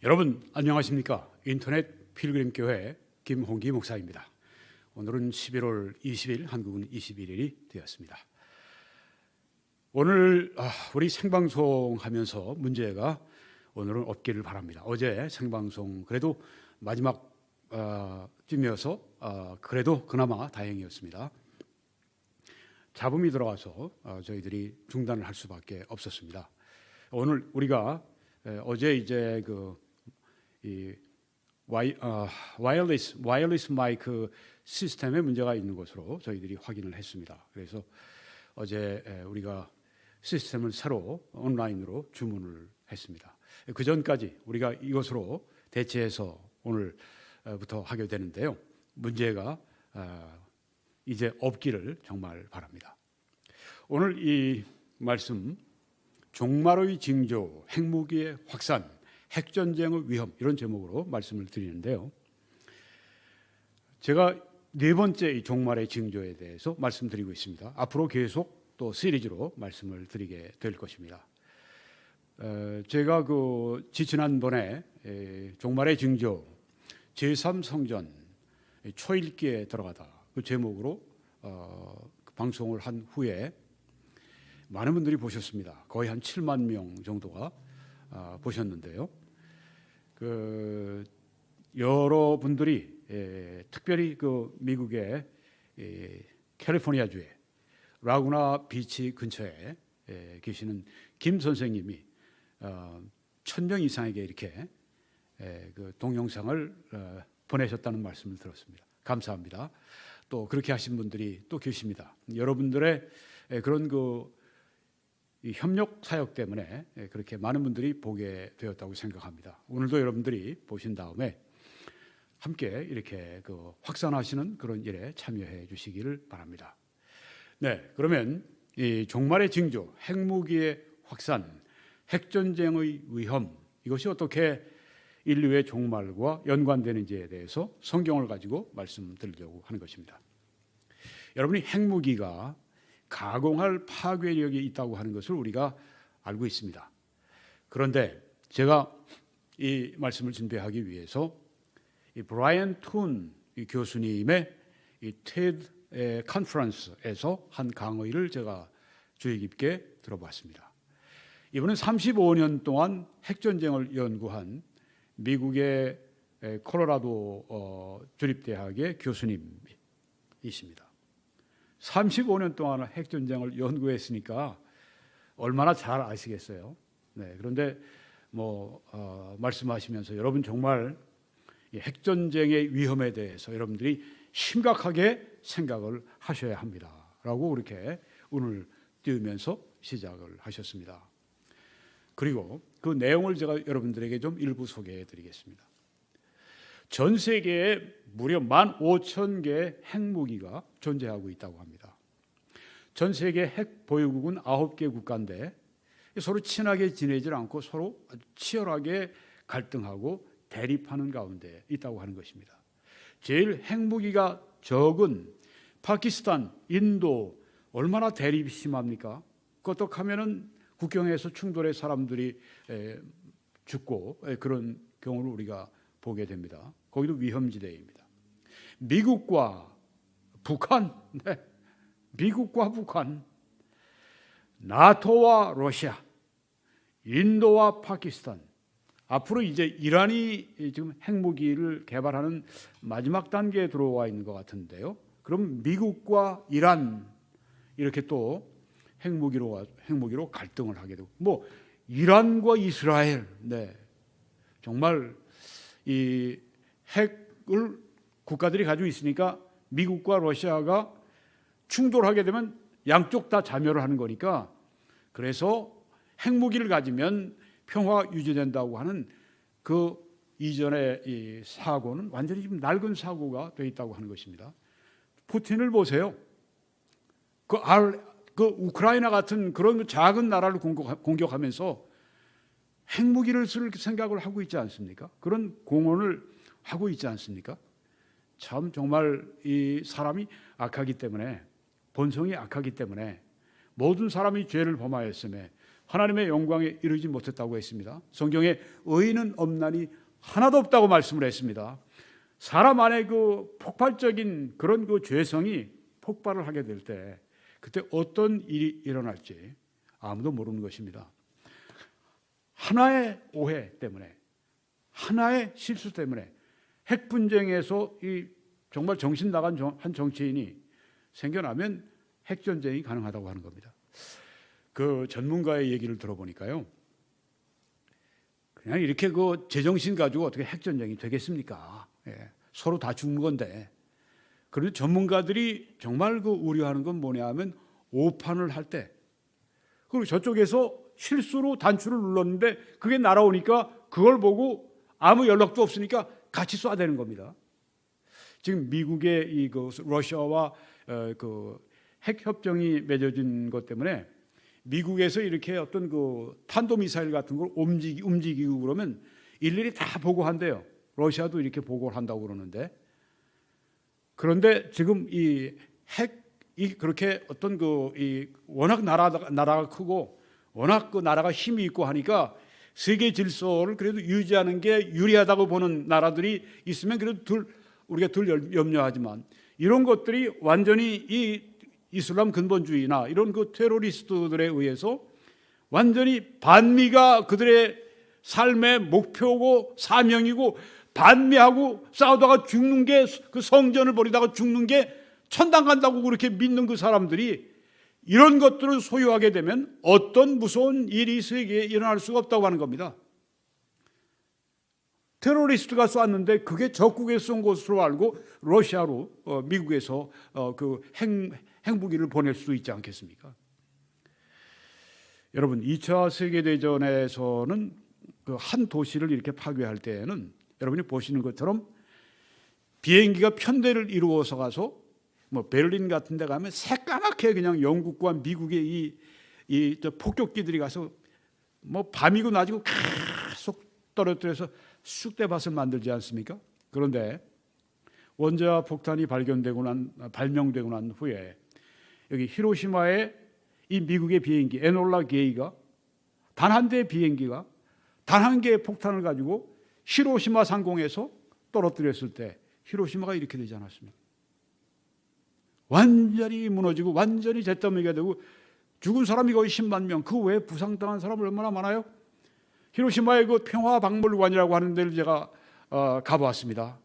여러분 안녕하십니까? 인터넷 필그림 교회 김홍기 목사입니다. 오늘은 11월 20일, 한국은 21일이 되었습니다. 오늘 우리 생방송하면서 문제가 오늘은 없기를 바랍니다. 어제 생방송 그래도 마지막 쯤이어서 그래도 그나마 다행이었습니다. 잡음이 들어와서 저희들이 중단을 할 수밖에 없었습니다. 오늘 우리가 어제 이제 이 와이어리스 마이크 시스템에 문제가 있는 것으로 저희들이 확인을 했습니다. 그래서 어제 우리가 시스템을 새로 온라인으로 주문을 했습니다. 그 전까지 우리가 이것으로 대체해서 오늘부터 하게 되는데요. 문제가 이제 없기를 정말 바랍니다. 오늘 이 말씀 종말의 징조, 핵무기의 확산, 핵전쟁의 위험 이런 제목으로 말씀을 드리는데요. 제가 네 번째 이 종말의 징조에 대해서 말씀드리고 있습니다. 앞으로 계속 또 시리즈로 말씀을 드리게 될 것입니다. 제가 지난번에 종말의 징조 제3성전 초읽기에 들어가다 그 제목으로 방송을 한 후에 많은 분들이 보셨습니다. 거의 한 7만 명 정도가 보셨는데요. 여러분들이 특별히 미국의 캘리포니아주의 라구나 비치 근처에 계시는 김 선생님이 1,000명 이상에게 이렇게 동영상을 보내셨다는 말씀을 들었습니다. 감사합니다. 또 그렇게 하신 분들이 또 계십니다. 여러분들의 그런 이 협력 사역 때문에 그렇게 많은 분들이 보게 되었다고 생각합니다. 오늘도 여러분들이 보신 다음에 함께 이렇게 확산하시는 그런 일에 참여해 주시기를 바랍니다. 네, 그러면 이 종말의 징조, 핵무기의 확산, 핵전쟁의 위험 이것이 어떻게 인류의 종말과 연관되는지에 대해서 성경을 가지고 말씀드리려고 하는 것입니다. 여러분이 핵무기가 가공할 파괴력이 있다고 하는 것을 우리가 알고 있습니다. 그런데 제가 이 말씀을 준비하기 위해서 이 브라이언 툰 교수님의 이 TED 컨퍼런스에서 한 강의를 제가 주의 깊게 들어봤습니다. 이분은 35년 동안 핵전쟁을 연구한 미국의 콜로라도 주립대학의 교수님이십니다. 35년 동안 핵전쟁을 연구했으니까 얼마나 잘 아시겠어요. 네, 그런데 말씀하시면서 여러분 정말 핵전쟁의 위험에 대해서 여러분들이 심각하게 생각을 하셔야 합니다라고 그렇게 운을 띄우면서 시작을 하셨습니다. 그리고 그 내용을 제가 여러분들에게 좀 일부 소개해 드리겠습니다. 전 세계에 무려 15,000개의 핵무기가 존재하고 있다고 합니다. 전 세계 핵 보유국은 9개 국가인데 서로 친하게 지내질 않고 서로 치열하게 갈등하고 대립하는 가운데 있다고 하는 것입니다. 제일 핵무기가 적은 파키스탄, 인도 얼마나 대립이 심합니까? 어떡하면은 국경에서 충돌해 사람들이 죽고 그런 경우를 우리가 보게 됩니다. 거기도 위험지대입니다. 미국과 북한, 미국과 북한, 나토와 러시아, 인도와 파키스탄. 앞으로 이제 이란이 지금 핵무기를 개발하는 마지막 단계에 들어와 있는 것 같은데요. 그럼 미국과 이란 이렇게 또 핵무기로 갈등을 하게 되고, 이란과 이스라엘, 정말 이 핵을 국가들이 가지고 있으니까 미국과 러시아가 충돌하게 되면 양쪽 다 자멸을 하는 거니까 그래서 핵무기를 가지면 평화 유지된다고 하는 그 이전의 이 사고는 완전히 지금 낡은 사고가 되어 있다고 하는 것입니다. 푸틴을 보세요. 우크라이나 같은 그런 작은 나라를 공격하면서 핵무기를 쓸 생각을 하고 있지 않습니까? 그런 공언을 하고 있지 않습니까? 참 정말 이 사람이 악하기 때문에, 본성이 악하기 때문에 모든 사람이 죄를 범하였음에 하나님의 영광에 이르지 못했다고 했습니다. 성경에 의인은 없나니 하나도 없다고 말씀을 했습니다. 사람 안에 그 폭발적인 그런 그 죄성이 폭발을 하게 될 때 그때 어떤 일이 일어날지 아무도 모르는 것입니다. 하나의 오해 때문에, 하나의 실수 때문에 핵 분쟁에서 이 정말 정신 나간 한 정치인이 생겨나면 핵 전쟁이 가능하다고 하는 겁니다. 그 전문가의 얘기를 들어보니까요, 그냥 이렇게 그 제정신 가지고 어떻게 핵 전쟁이 되겠습니까? 예, 서로 다 죽는 건데. 그런데 전문가들이 정말 그 우려하는 건 뭐냐 하면 오판을 할 때, 그리고 저쪽에서 실수로 단추를 눌렀는데 그게 날아오니까 그걸 보고 아무 연락도 없으니까 같이 쏴대는 겁니다. 지금 미국의 이 그 러시아와 그 핵 협정이 맺어진 것 때문에 미국에서 이렇게 어떤 그 탄도미사일 같은 걸 움직이고 그러면 일일이 다 보고한대요. 러시아도 이렇게 보고를 한다고 그러는데, 그런데 지금 이 핵이 그렇게 어떤 그 이 워낙 나라가 크고 워낙 그 나라가 힘이 있고 하니까 세계 질서를 그래도 유지하는 게 유리하다고 보는 나라들이 있으면 그래도 우리가 덜 염려하지만, 이런 것들이 완전히 이 이슬람 근본주의나 이런 그 테러리스트들에 의해서 완전히 반미가 그들의 삶의 목표고 사명이고, 반미하고 싸우다가 죽는 게, 그 성전을 버리다가 죽는 게 천당 간다고 그렇게 믿는 그 사람들이 이런 것들을 소유하게 되면 어떤 무서운 일이 세계에 일어날 수가 없다고 하는 겁니다. 테러리스트가 쐈는데 그게 적국에서 쏜 것으로 알고 러시아로 미국에서 그 핵무기를 보낼 수 있지 않겠습니까? 여러분, 2차 세계대전에서는 그 한 도시를 이렇게 파괴할 때에는 여러분이 보시는 것처럼 비행기가 편대를 이루어서 가서 뭐 베를린 같은 데 가면 새까맣게 그냥 영국과 미국의 이 폭격기들이 가서 뭐 밤이고 낮이고 계속 떨어뜨려서 쑥대밭을 만들지 않습니까? 그런데 원자 폭탄이 발명되고 난 후에 여기 히로시마에 이 미국의 비행기 에놀라 게이가 단 한 대의 비행기가 단 한 개의 폭탄을 가지고 히로시마 상공에서 떨어뜨렸을 때 히로시마가 이렇게 되지 않았습니까? 완전히 무너지고 완전히 잿더미가 되고 죽은 사람이 거의 10만 명, 그 외에 부상당한 사람 얼마나 많아요? 히로시마의 그 평화박물관이라고 하는 데를 제가 가보았습니다.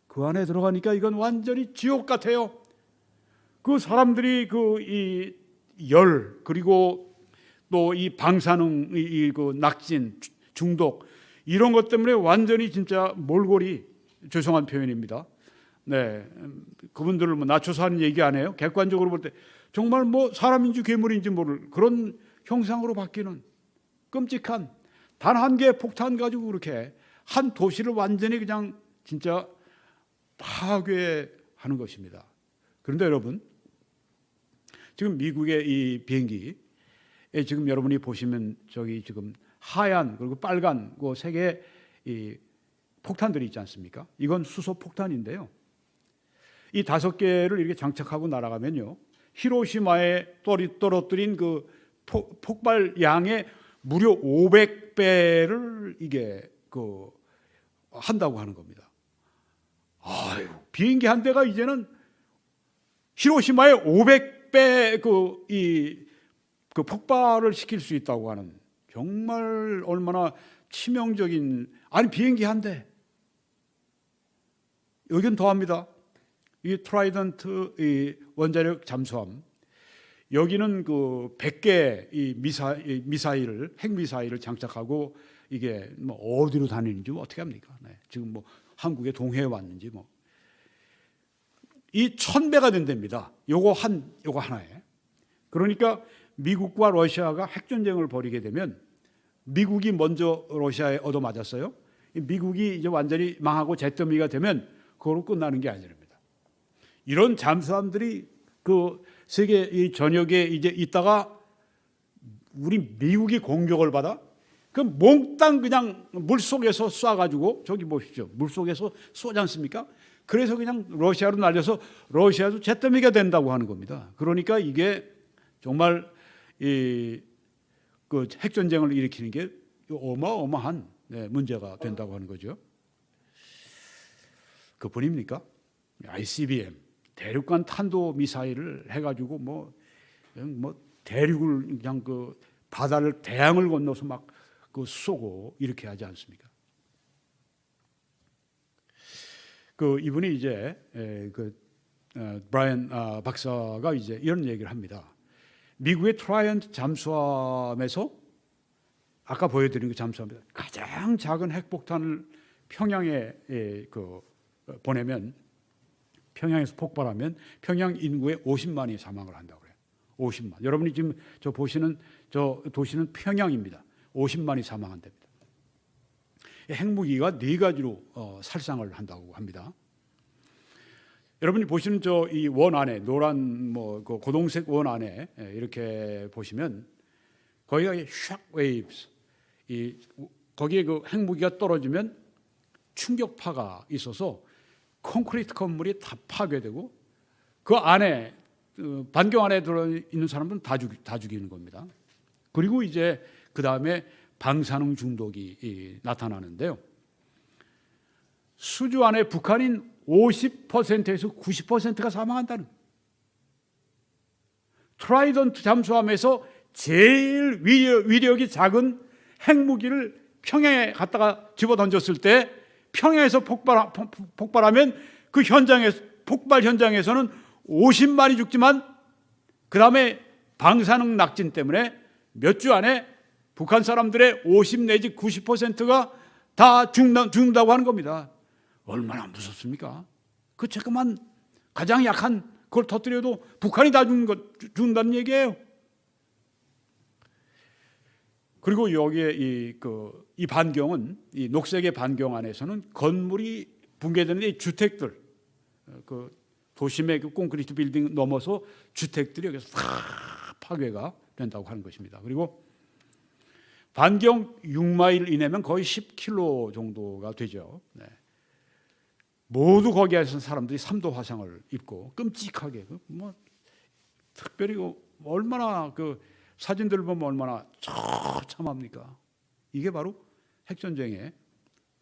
그 안에 들어가니까 이건 완전히 지옥 같아요. 그 사람들이 그 이 열, 그리고 또 이 방사능, 그 낙진, 중독, 이런 것 때문에 완전히 진짜 몰골이, 죄송한 표현입니다. 네, 그분들을 뭐 낮춰서 하는 얘기 안 해요. 객관적으로 볼 때 정말 뭐 사람인지 괴물인지 모를 그런 형상으로 바뀌는 끔찍한 단 한 개의 폭탄 가지고 그렇게 한 도시를 완전히 그냥 진짜 파괴하는 것입니다. 그런데 여러분, 지금 미국의 이 비행기에 지금 여러분이 보시면 저기 지금 하얀 그리고 빨간 그 세 개의 이 폭탄들이 있지 않습니까? 이건 수소 폭탄인데요. 이 5개를 이렇게 장착하고 날아가면요, 히로시마에 떨어뜨린 그 폭발 양의 무려 500배를 이게 그 한다고 하는 겁니다. 아유, 비행기 한 대가 이제는 히로시마에 500배 그 폭발을 시킬 수 있다고 하는, 정말 얼마나 치명적인, 아니 비행기 한 대. 여긴 더합니다. 이 트라이던트 이 원자력 잠수함, 여기는 그 100개 이 미사일을, 핵미사일을 장착하고 이게 뭐 어디로 다니는지 어떻게 합니까? 네. 지금 뭐 한국에 동해에 왔는지 뭐 이 1000배가 된답니다. 요거 하나에. 그러니까 미국과 러시아가 핵전쟁을 벌이게 되면 미국이 먼저 러시아에 얻어맞았어요. 미국이 이제 완전히 망하고 잿더미가 되면 그거로 끝나는 게 아니랍니다. 이런 잠수함들이 그 세계 이 전역에 이제 있다가 우리 미국이 공격을 받아 그 몽땅 그냥 물속에서 쏴가지고, 저기 보십시오, 물속에서 쏘지 않습니까? 그래서 그냥 러시아로 날려서 러시아도 잿더미가 된다고 하는 겁니다. 그러니까 이게 정말 그 핵전쟁을 일으키는 게 어마어마한 문제가 된다고 하는 거죠. 그뿐입니까? ICBM 대륙간 탄도 미사일을 해가지고 뭐 대륙을 그냥 그 바다를 대양을 건너서 막 그 쏘고 이렇게 하지 않습니까? 그 이분이 이제 브라이언 박사가 이제 이런 얘기를 합니다. 미국의 트라이언트 잠수함에서 아까 보여드린 그 잠수함에서 가장 작은 핵폭탄을 평양에 보내면, 평양에서 폭발하면 평양 인구의 50만이 사망을 한다고 그래요. 50만. 여러분이 지금 저 보시는 저 도시는 평양입니다. 50만이 사망한답니다. 핵무기가 4가지로 살상을 한다고 합니다. 여러분이 보시는 저 이 원 안에 노란 그 고동색 원 안에 이렇게 보시면 거기가 샥웨이브스, 거기에 그 핵무기가 떨어지면 충격파가 있어서 콘크리트 건물이 다 파괴되고 그 안에 반경 안에 들어 있는 사람들은 다 죽이는 겁니다. 그리고 이제 그 다음에 방사능 중독이 나타나는데요. 수주 안에 북한인 50%에서 90%가 사망한다는. 트라이던트 잠수함에서 제일 위력이 작은 핵무기를 평양에 갖다가 집어 던졌을 때 평양에서 폭발하면 그 폭발 현장에서는 50만이 죽지만 그 다음에 방사능 낙진 때문에 몇 주 안에 북한 사람들의 50 내지 90%가 다 죽는다고 하는 겁니다. 얼마나 무섭습니까? 그 조그만 가장 약한 그걸 터뜨려도 북한이 다 죽는다는 얘기예요. 그리고 여기에 이 반경은, 이 녹색의 반경 안에서는 건물이 붕괴되는데 이 주택들, 그 도심의 그 콘크리트 빌딩 넘어서 주택들이 여기서 다 파괴가 된다고 하는 것입니다. 그리고 반경 6마일 이내면 거의 10km 정도가 되죠. 네. 모두 거기에서 사람들이 3도 화상을 입고 끔찍하게 특별히 얼마나 그 사진들을 보면 얼마나 처참합니까? 이게 바로 핵전쟁의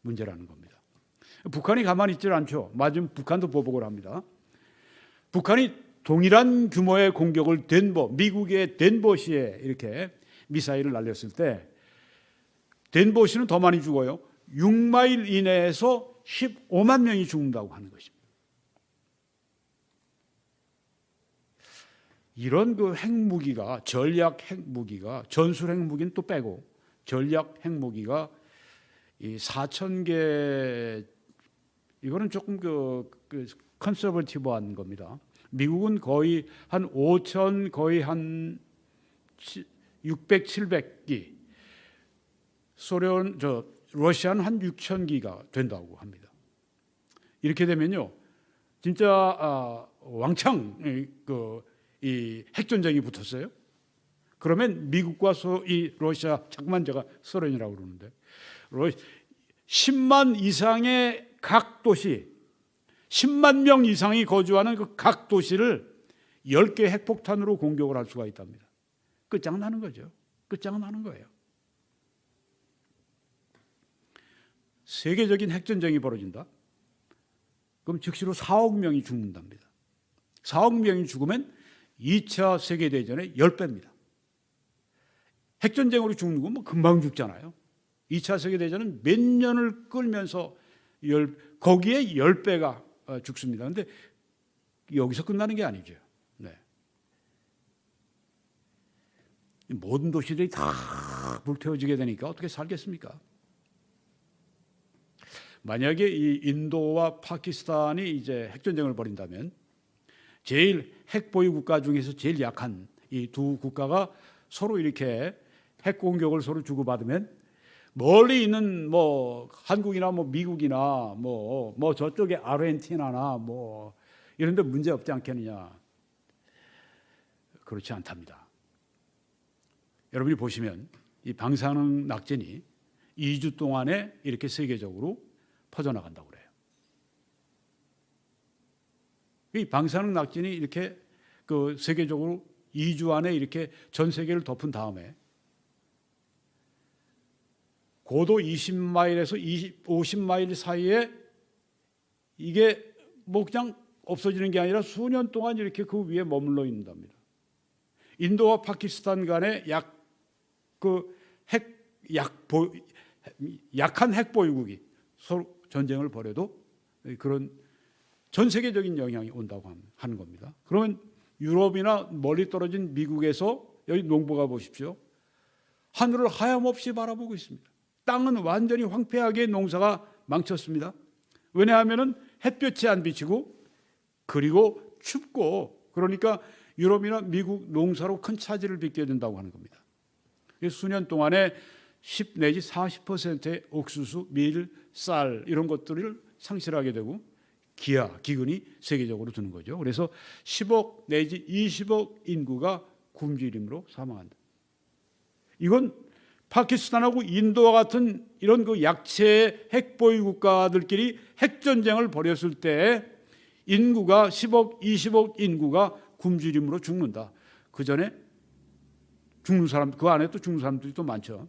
문제라는 겁니다. 북한이 가만히 있질 않죠. 맞으면 북한도 보복을 합니다. 북한이 동일한 규모의 공격을 미국의 덴버시에 이렇게 미사일을 날렸을 때 덴버시는 더 많이 죽어요. 6마일 이내에서 15만 명이 죽는다고 하는 것입니다. 이런 그 핵무기가, 전략 핵무기가, 전술 핵무기는 또 빼고 전략 핵무기가 이 4,000개, 이거는 조금 컨서버티브한 겁니다. 미국은 거의 한 5,000, 거의 한 600, 700기, 러시아는 한 6,000기가 된다고 합니다. 이렇게 되면요, 진짜 왕창 이 핵전쟁이 붙었어요. 그러면 미국과 이 러시아, 자꾸만 제가 소련이라고 그러는데 10만 이상의 각 도시, 10만 명 이상이 거주하는 그 각 도시를 10개 핵폭탄으로 공격을 할 수가 있답니다. 끝장나는 거죠. 끝장나는 거예요. 세계적인 핵전쟁이 벌어진다. 그럼 즉시로 4억 명이 죽는답니다. 4억 명이 죽으면 2차 세계대전의 10배입니다. 핵전쟁으로 죽는 건 뭐 금방 죽잖아요. 2차 세계대전은 몇 년을 끌면서 거기에 10배가 죽습니다. 그런데 여기서 끝나는 게 아니죠. 네. 모든 도시들이 다 불태워지게 되니까 어떻게 살겠습니까? 만약에 이 인도와 파키스탄이 이제 핵전쟁을 벌인다면 제일 핵보유 국가 중에서 제일 약한 이 두 국가가 서로 이렇게 핵 공격을 서로 주고받으면 멀리 있는 한국이나 미국이나 저쪽에 아르헨티나나 이런 데 문제 없지 않겠느냐. 그렇지 않답니다. 여러분이 보시면 이 방사능 낙진이 2주 동안에 이렇게 세계적으로 퍼져나간다고 그래요. 이 방사능 낙진이 이렇게 세계적으로 2주 안에 이렇게 전 세계를 덮은 다음에 고도 20마일에서 50마일 사이에 이게 뭐 그냥 없어지는 게 아니라 수년 동안 이렇게 그 위에 머물러 있는답니다. 인도와 파키스탄 간에 약한 핵 보유국이 서로 전쟁을 벌여도 그런 전 세계적인 영향이 온다고 하는 겁니다. 그러면 유럽이나 멀리 떨어진 미국에서 여기 농부가 보십시오. 하늘을 하염없이 바라보고 있습니다. 땅은 완전히 황폐하게 농사가 망쳤습니다. 왜냐하면 햇볕이 안 비치고 그리고 춥고, 그러니까 유럽이나 미국 농사로 큰 차질을 빚게 된다고 하는 겁니다. 수년 동안에 10 내지 40%의 옥수수, 밀, 쌀 이런 것들을 상실하게 되고 기근이 세계적으로 드는 거죠. 그래서 10억 내지 20억 인구가 굶주림으로 사망한다. 이건 파키스탄하고 인도와 같은 이런 그 약체 핵보유 국가들끼리 핵전쟁을 벌였을 때 인구가 10억, 20억 인구가 굶주림으로 죽는다. 그 전에 죽는 사람, 그 안에 또 죽는 사람들이 또 많죠.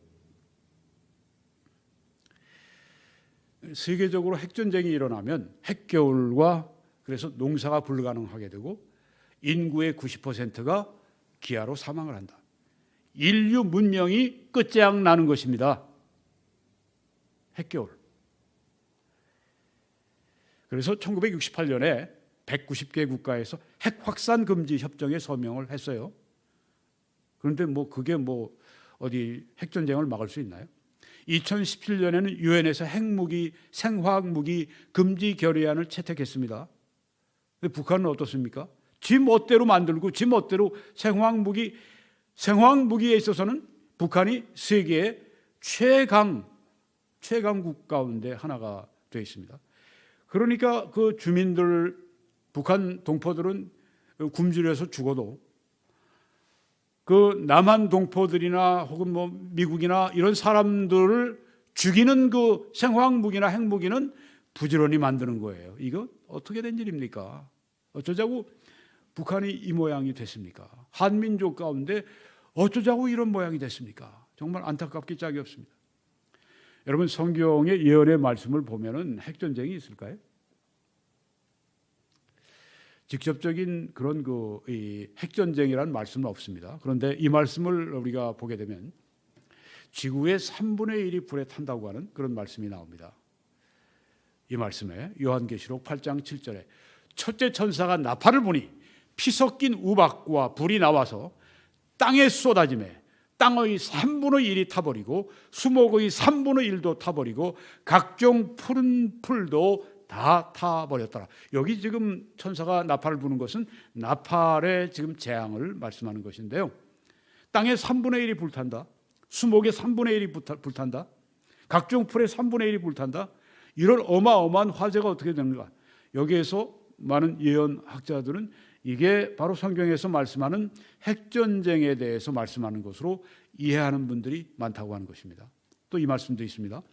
세계적으로 핵전쟁이 일어나면 핵겨울과 그래서 농사가 불가능하게 되고 인구의 90%가 기아로 사망을 한다. 인류 문명이 끝장 나는 것입니다. 핵겨울. 그래서 1968년에 190개 국가에서 핵 확산 금지 협정에 서명을 했어요. 그런데 뭐 그게 뭐 어디 핵전쟁을 막을 수 있나요? 2017년에는 유엔에서 핵무기, 생화학무기 금지 결의안을 채택했습니다. 근데 북한은 어떻습니까? 지 멋대로 만들고 지 멋대로 생화학무기에 있어서는 북한이 세계의 최강국 가운데 하나가 되어 있습니다. 그러니까 그 주민들, 북한 동포들은 굶주려서 죽어도 그 남한 동포들이나 혹은 뭐 미국이나 이런 사람들을 죽이는 그 생화학무기나 핵무기는 부지런히 만드는 거예요. 이거 어떻게 된 일입니까? 어쩌자고 북한이 이 모양이 됐습니까? 한민족 가운데 어쩌자고 이런 모양이 됐습니까? 정말 안타깝기 짝이 없습니다. 여러분, 성경의 예언의 말씀을 보면은 핵전쟁이 있을까요? 직접적인 그런 이 핵전쟁이라는 말씀은 없습니다. 그런데 이 말씀을 우리가 보게 되면 지구의 3분의 1이 불에 탄다고 하는 그런 말씀이 나옵니다. 이 말씀에 요한계시록 8장 7절에 첫째 천사가 나팔을 부니 피 섞인 우박과 불이 나와서 땅에 쏟아지매 땅의 3분의 1이 타버리고 수목의 3분의 1도 타버리고 각종 푸른 풀도 다 타버렸더라. 여기 지금 천사가 나팔을 부는 것은 나팔의 지금 재앙을 말씀하는 것인데요. 땅의 3분의 1이 불탄다. 수목의 3분의 1이 불탄다. 각종 풀의 3분의 1이 불탄다. 이런 어마어마한 화재가 어떻게 되는가? 여기에서 많은 예언학자들은 이게 바로 성경에서 말씀하는 핵전쟁에 대해서 말씀하는 것으로 이해하는 분들이 많다고 하는 것입니다. 또 이 말씀도 있습니다.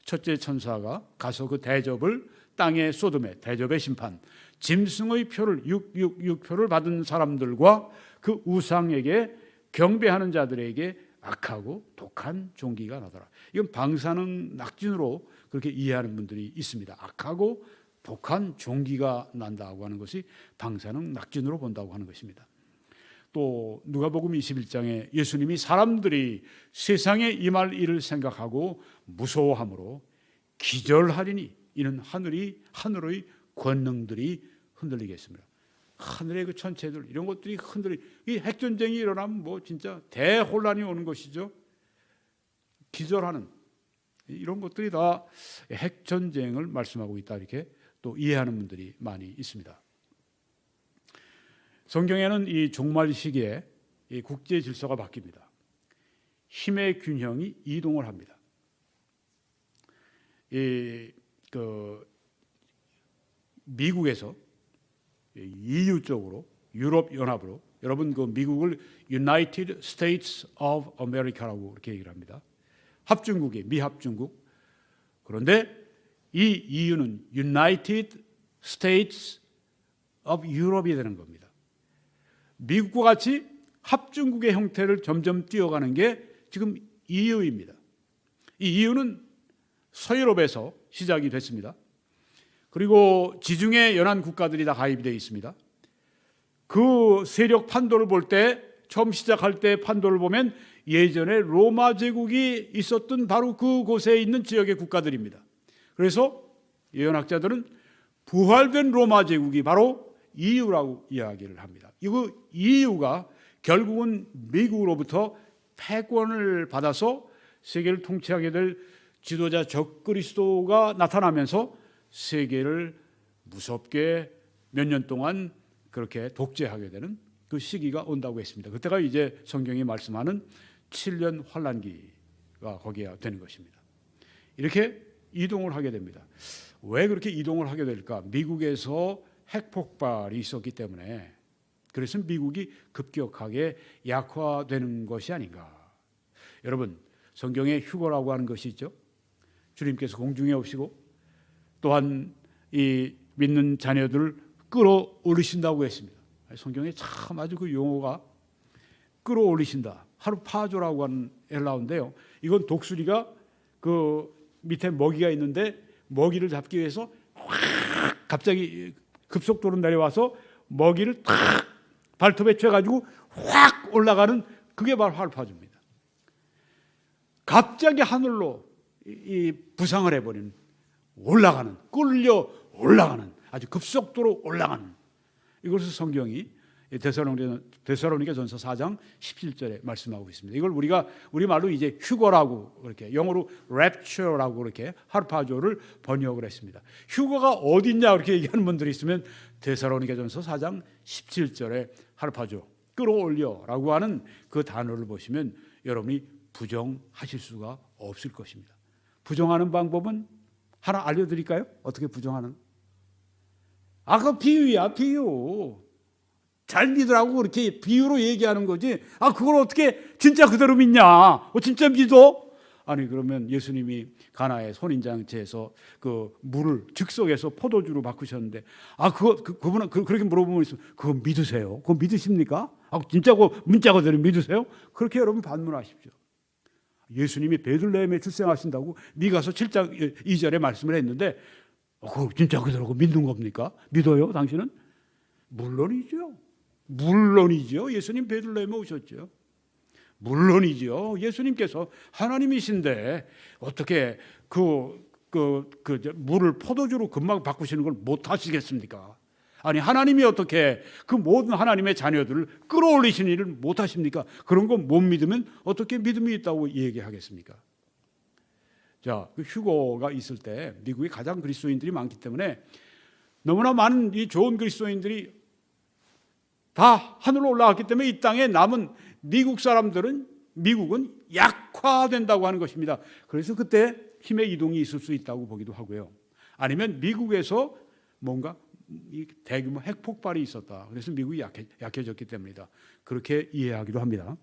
첫째 천사가 가서 그 대접을 땅에 쏟음에, 대접의 심판, 짐승의 표를 666표를 받은 사람들과 그 우상에게 경배하는 자들에게 악하고 독한 종기가 나더라. 이건 방사능 낙진으로 그렇게 이해하는 분들이 있습니다. 악하고 독한 종기가 난다고 하는 것이 방사능 낙진으로 본다고 하는 것입니다. 또 누가복음 21장에 예수님이 사람들이 세상에 임할 일을 생각하고 무서워함으로 기절하리니 이는 하늘의 권능들이 흔들리겠습니다. 하늘의 그 천체들 이런 것들이 이 핵전쟁이 일어나면 뭐 진짜 대혼란이 오는 것이죠. 기절하는 이런 것들이 다 핵전쟁을 말씀하고 있다, 이렇게 또 이해하는 분들이 많이 있습니다. 성경에는 이 종말 시기에 이 국제 질서가 바뀝니다. 힘의 균형이 이동을 합니다. 미국에서 EU 쪽으로, 유럽 연합으로, 여러분 그 미국을 United States of America라고 이렇게 얘기를 합니다. 합중국이 미합중국. 그런데 이 EU는 United States of Europe이 되는 겁니다. 미국과 같이 합중국의 형태를 점점 띄어가는 게 지금 EU입니다. 이 이유는 서유럽에서 시작이 됐습니다. 그리고 지중해 연안 국가들이 다 가입이 되어 있습니다. 그 세력 판도를 볼 때, 처음 시작할 때 판도를 보면 예전에 로마 제국이 있었던 바로 그곳에 있는 지역의 국가들입니다. 그래서 예언학자들은 부활된 로마 제국이 바로 EU라고 이야기를 합니다. 이거 EU가 결국은 미국으로부터 패권을 받아서 세계를 통치하게 될 지도자 적그리스도가 나타나면서 세계를 무섭게 몇 년 동안 그렇게 독재하게 되는 그 시기가 온다고 했습니다. 그때가 이제 성경이 말씀하는 7년 환란기가 거기가 되는 것입니다. 이렇게 이동을 하게 됩니다. 왜 그렇게 이동을 하게 될까? 미국에서 핵폭발이 있었기 때문에, 그래서 미국이 급격하게 약화되는 것이 아닌가. 여러분, 성경에 휴거라고 하는 것이 있죠. 주님께서 공중에 오시고 또한 이 믿는 자녀들을 끌어올리신다고 했습니다. 성경에 참 아주 그 용어가 끌어올리신다. 하루파조라고 하는 헬라어인데요. 이건 독수리가 그 밑에 먹이가 있는데 먹이를 잡기 위해서 확 갑자기 급속도로 내려와서 먹이를 탁 발톱에 쬐가지고 확 올라가는, 그게 바로 하루파조입니다. 갑자기 하늘로 이 부상을 해버리는, 올라가는, 끌려 올라가는, 아주 급속도로 올라가는, 이것을 성경이 데살로니가전서 4장 17절에 말씀하고 있습니다. 이걸 우리가 우리말로 이제 휴거라고, 그렇게 영어로 rapture라고 그렇게 하루파조를 번역을 했습니다. 휴거가 어디 있냐 그렇게 얘기하는 분들이 있으면 데살로니가전서 4장 17절에 하루파조, 끌어올려라고 하는 그 단어를 보시면 여러분이 부정하실 수가 없을 것입니다. 부정하는 방법은 하나 알려드릴까요? 어떻게 부정하는? 그 비유야, 비유. 잘 믿으라고 그렇게 비유로 얘기하는 거지. 그걸 어떻게 진짜 그대로 믿냐? 진짜 믿어? 아니, 그러면 예수님이 가나의 혼인잔치에서 그 물을 즉석에서 포도주로 바꾸셨는데, 그분은 그렇게 물어보면 그거 믿으세요? 그거 믿으십니까? 진짜 그 문자 그대로 믿으세요? 그렇게 여러분 반문하십시오. 예수님이 베들레헴에 출생하신다고 미가서 7장 2절에 말씀을 했는데, 그거 진짜 그대로 믿는 겁니까? 믿어요, 당신은? 물론이죠. 물론이죠. 예수님 베들레헴에 오셨죠. 물론이죠. 예수님께서 하나님이신데 어떻게 물을 포도주로 금방 바꾸시는 걸 못 하시겠습니까? 아니, 하나님이 어떻게 그 모든 하나님의 자녀들을 끌어올리시는 일을 못 하십니까? 그런 거 못 믿으면 어떻게 믿음이 있다고 얘기하겠습니까? 자, 그 휴거가 있을 때 미국이 가장 그리스도인들이 많기 때문에 너무나 많은 이 좋은 그리스도인들이 다 하늘로 올라갔기 때문에 이 땅에 남은 미국은 약화된다고 하는 것입니다. 그래서 그때 힘의 이동이 있을 수 있다고 보기도 하고요. 아니면 미국에서 뭔가 대규모 핵폭발이 있었다. 그래서 미국이 약해졌기 때문이다. 그렇게 이해하기도 합니다.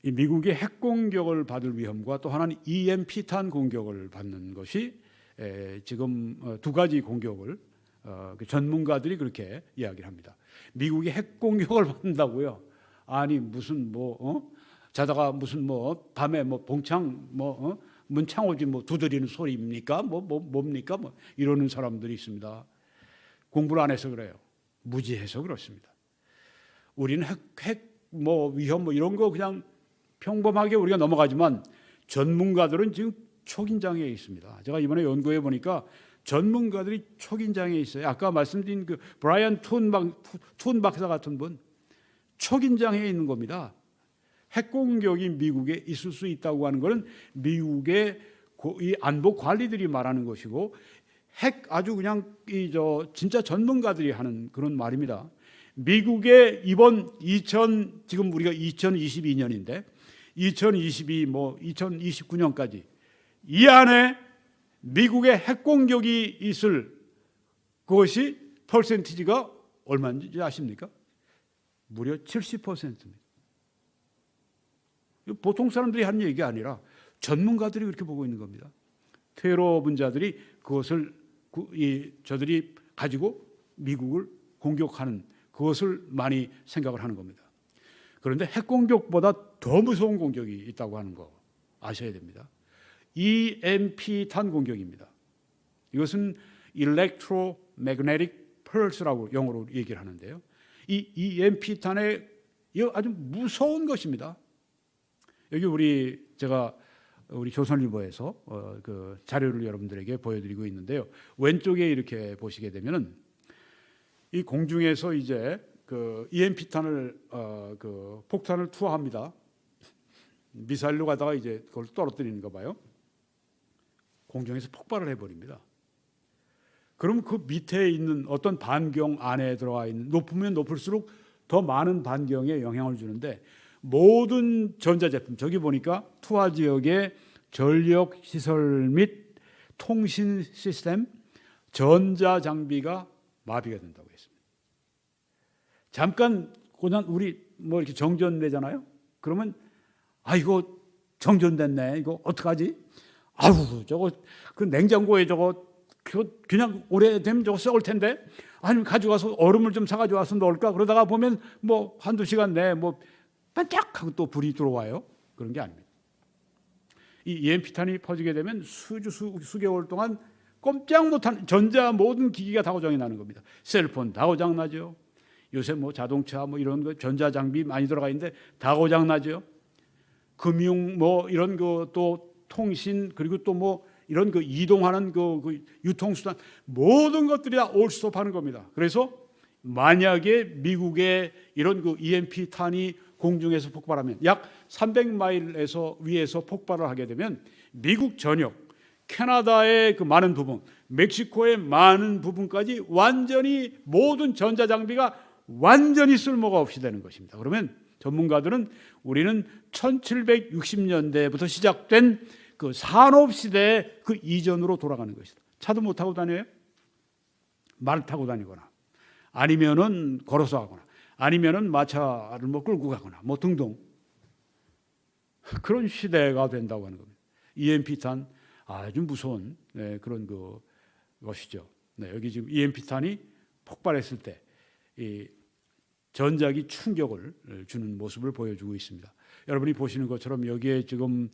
이 미국이 핵 공격을 받을 위험과 또 하나는 EMP탄 공격을 받는 것이 지금 두 가지 공격을 전문가들이 그렇게 이야기를 합니다. 미국이 핵 공격을 받는다고요? 아니, 무슨 자다가 무슨 밤에 봉창 문창호지 두드리는 소리입니까? 뭡니까? 이러는 사람들이 있습니다. 공부를 안 해서 그래요. 무지해서 그렇습니다. 우리는 핵 위험 이런 거 그냥 평범하게 우리가 넘어가지만 박사들은 지금 초긴장애 있습니다. 제가 이번에 연구해 보니까 전문가들이 초긴장애 있어요. 아까 말씀드린 그 브라이언 툰 박사 같은 분 초긴장애에 있는 겁니다. 핵공격이 미국에 있을 수 있다고 하는 것은 미국의 이 안보 관리들이 말하는 것이고, 핵 아주 그냥 진짜 전문가들이 하는 그런 말입니다. 미국의 이번 지금 우리가 2022년인데 2029년까지 이 안에 미국의 핵공격이 있을 그것이 퍼센티지가 얼마인지 아십니까? 무려 70%입니다. 보통 사람들이 하는 얘기가 아니라 전문가들이 그렇게 보고 있는 겁니다. 테러 분자들이 그것을 저들이 가지고 미국을 공격하는 그것을 많이 생각을 하는 겁니다. 그런데 핵공격보다 더 무서운 공격이 있다고 하는 거, 아셔야 됩니다. EMP탄 공격입니다. 이것은 Electromagnetic Pulse라고 영어로 얘기를 하는데요. 이 EMP탄의 아주 무서운 것입니다. 여기 제가 우리 조선일보에서 그 자료를 여러분들에게 보여드리고 있는데요. 왼쪽에 이렇게 보시게 되면은 이 공중에서 이제 그 EMP탄을 그 폭탄을 투하합니다. 미사일로 가다가 이제 그걸 떨어뜨리는가 봐요. 공중에서 폭발을 해버립니다. 그럼 그 밑에 있는 어떤 반경 안에 들어가 있는 높으면 높을수록 더 많은 반경에 영향을 주는데 모든 전자제품 저기 보니까 투하 지역의 전력 시설 및 통신 시스템 전자 장비가 마비가 된다고 했습니다. 잠깐 그냥 우리 뭐 이렇게 정전되잖아요. 그러면 이거 정전됐네. 이거 어떡하지? 아우 저거 그 냉장고에 저거 그냥 오래되면 저거 썩을 텐데 아니면 가져가서 얼음을 좀 사가지고 와서 넣을까? 그러다가 보면 뭐 한두 시간 내에 뭐 반짝하고 또 불이 들어와요. 그런 게 아닙니다. 이 EMP탄이 퍼지게 되면 수개월 동안 꼼짝 못하는 전자 모든 기기가 다 고장이 나는 겁니다. 셀폰 다 고장 나죠. 요새 뭐 자동차 뭐 이런 거 전자 장비 많이 들어가 있는데 다 고장 나죠. 금융 뭐 이런 거 또 통신 그리고 또 뭐 이런 그 이동하는 그 유통수단 모든 것들이 다 올스톱하는 겁니다. 그래서 만약에 미국의 이런 그 EMP탄이 공중에서 폭발하면 약 300마일에서 위에서 폭발을 하게 되면 미국 전역, 캐나다의 그 많은 부분, 멕시코의 많은 부분까지 완전히 모든 전자장비가 완전히 쓸모가 없이 되는 것입니다. 그러면 전문가들은 우리는 1760년대부터 시작된 그 산업시대의 그 이전으로 돌아가는 것이다. 차도 못 타고 다녀요? 말 타고 다니거나 아니면은 걸어서 가거나 아니면은 마차를 뭐 끌고 가거나 뭐 등등 그런 시대가 된다고 하는 겁니다. EMP탄 아주 무서운 그런 것이죠. 여기 지금 EMP탄이 폭발했을 때 이 전자기 충격을 주는 모습을 보여주고 있습니다. 여러분이 보시는 것처럼 여기에 지금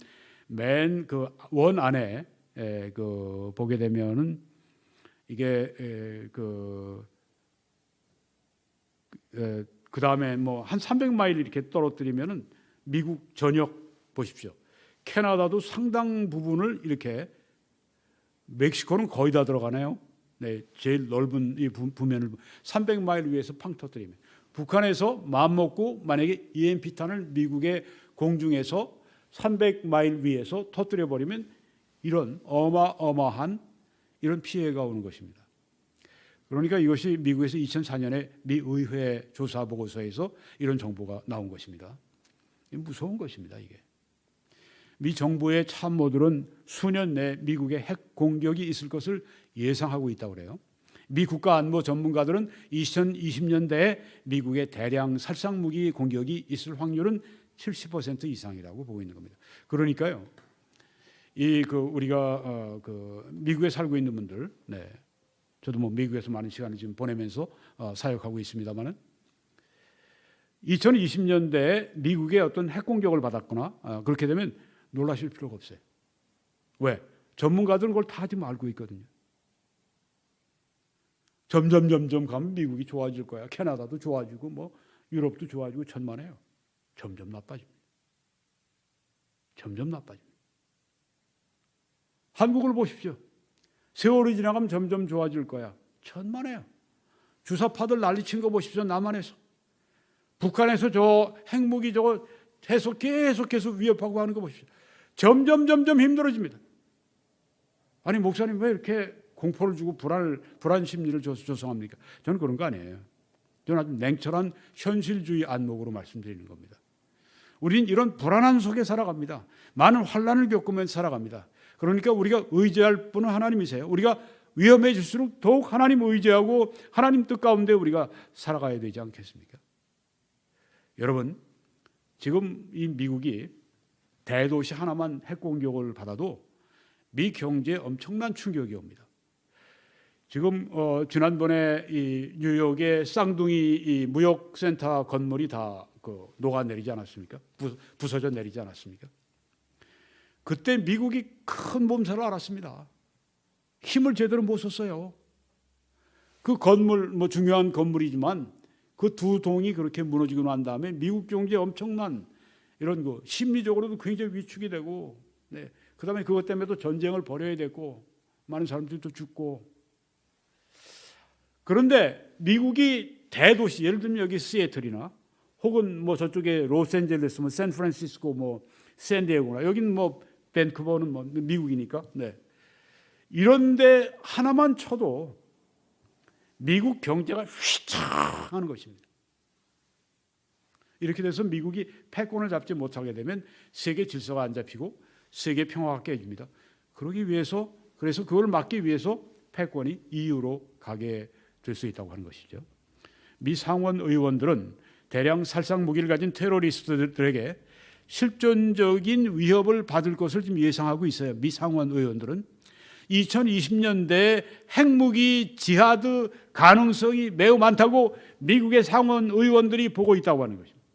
맨 그 원 안에 그 보게 되면은 이게 그 다음에 뭐 한 300마일 이렇게 떨어뜨리면은 미국 전역 보십시오. 캐나다도 상당 부분을 이렇게 멕시코는 거의 다 들어가네요. 네, 제일 넓은 이 부면을 300마일 위에서 팡 터뜨리면 북한에서 마음 먹고 만약에 EMP탄을 미국의 공중에서 300마일 위에서 터뜨려 버리면 이런 어마어마한 이런 피해가 오는 것입니다. 그러니까 이것이 미국에서 2004년에 미 의회 조사 보고서에서 이런 정보가 나온 것입니다. 무서운 것입니다. 이게 미 정부의 참모들은 수년 내 미국의 핵 공격이 있을 것을 예상하고 있다고 그래요. 미 국가안보 전문가들은 2020년대에 미국의 대량 살상무기 공격이 있을 확률은 70% 이상이라고 보고 있는 겁니다. 그러니까요, 우리가 미국에 살고 있는 분들, 저도 뭐 미국에서 많은 시간을 지금 보내면서 사역하고 있습니다만은 2020년대에 미국의 어떤 핵 공격을 받았거나 그렇게 되면 놀라실 필요가 없어요. 왜? 전문가들은 그걸 다 지금 알고 있거든요. 점점 가면 미국이 좋아질 거야. 캐나다도 좋아지고 뭐 유럽도 좋아지고 천만에요. 점점 나빠집니다. 점점 나빠집니다. 한국을 보십시오. 세월이 지나가면 점점 좋아질 거야. 천만에요. 주사파들 난리친 거 보십시오. 남한에서. 북한에서 저 핵무기 저거 계속해서 위협하고 하는 거 보십시오. 점점 힘들어집니다. 아니 목사님 왜 이렇게 공포를 주고 불안 심리를 조성합니까? 저는 그런 거 아니에요. 저는 아주 냉철한 현실주의 안목으로 말씀드리는 겁니다. 우리는 이런 불안한 속에 살아갑니다. 많은 환난을 겪으면서 살아갑니다. 그러니까 우리가 의지할 분은 하나님이세요. 우리가 위험해질수록 더욱 하나님 의지하고 하나님 뜻 가운데 우리가 살아가야 되지 않겠습니까? 여러분, 지금 이 미국이 대도시 하나만 핵공격을 받아도 미 경제에 엄청난 충격이 옵니다. 지금 지난번에 이 뉴욕의 쌍둥이 이 무역센터 건물이 다 녹아내리지 않았습니까? 부서져 내리지 않았습니까? 그때 미국이 큰 몸살을 앓았습니다. 힘을 제대로 못 썼어요. 그 건물, 뭐 중요한 건물이지만 그 두 동이 그렇게 무너지고 난 다음에 미국 경제에 엄청난 이런 거 심리적으로도 굉장히 위축이 되고, 네. 그다음에 그것 때문에 또 전쟁을 벌여야 됐고 많은 사람들도 죽고. 그런데 미국이 대도시, 예를 들면 여기 시애틀이나 혹은 뭐 저쪽에 로스앤젤레스, 뭐 샌프란시스코, 뭐 샌디에고나 여기는 뭐 밴쿠버는 뭐 미국이니까, 네. 이런데 하나만 쳐도 미국 경제가 휘창 하는 것입니다. 이렇게 돼서 미국이 패권을 잡지 못하게 되면 세계 질서가 안 잡히고 세계 평화가 깨집니다. 그러기 위해서, 그래서 그걸 막기 위해서 패권이 EU로 가게 될 수 있다고 하는 것이죠. 미 상원 의원들은 대량 살상 무기를 가진 테러리스트들에게 실존적인 위협을 받을 것을 지금 예상하고 있어요. 미 상원 의원들은 2020년대에 핵무기 지하드 가능성이 매우 많다고 미국의 상원 의원들이 보고 있다고 하는 것입니다.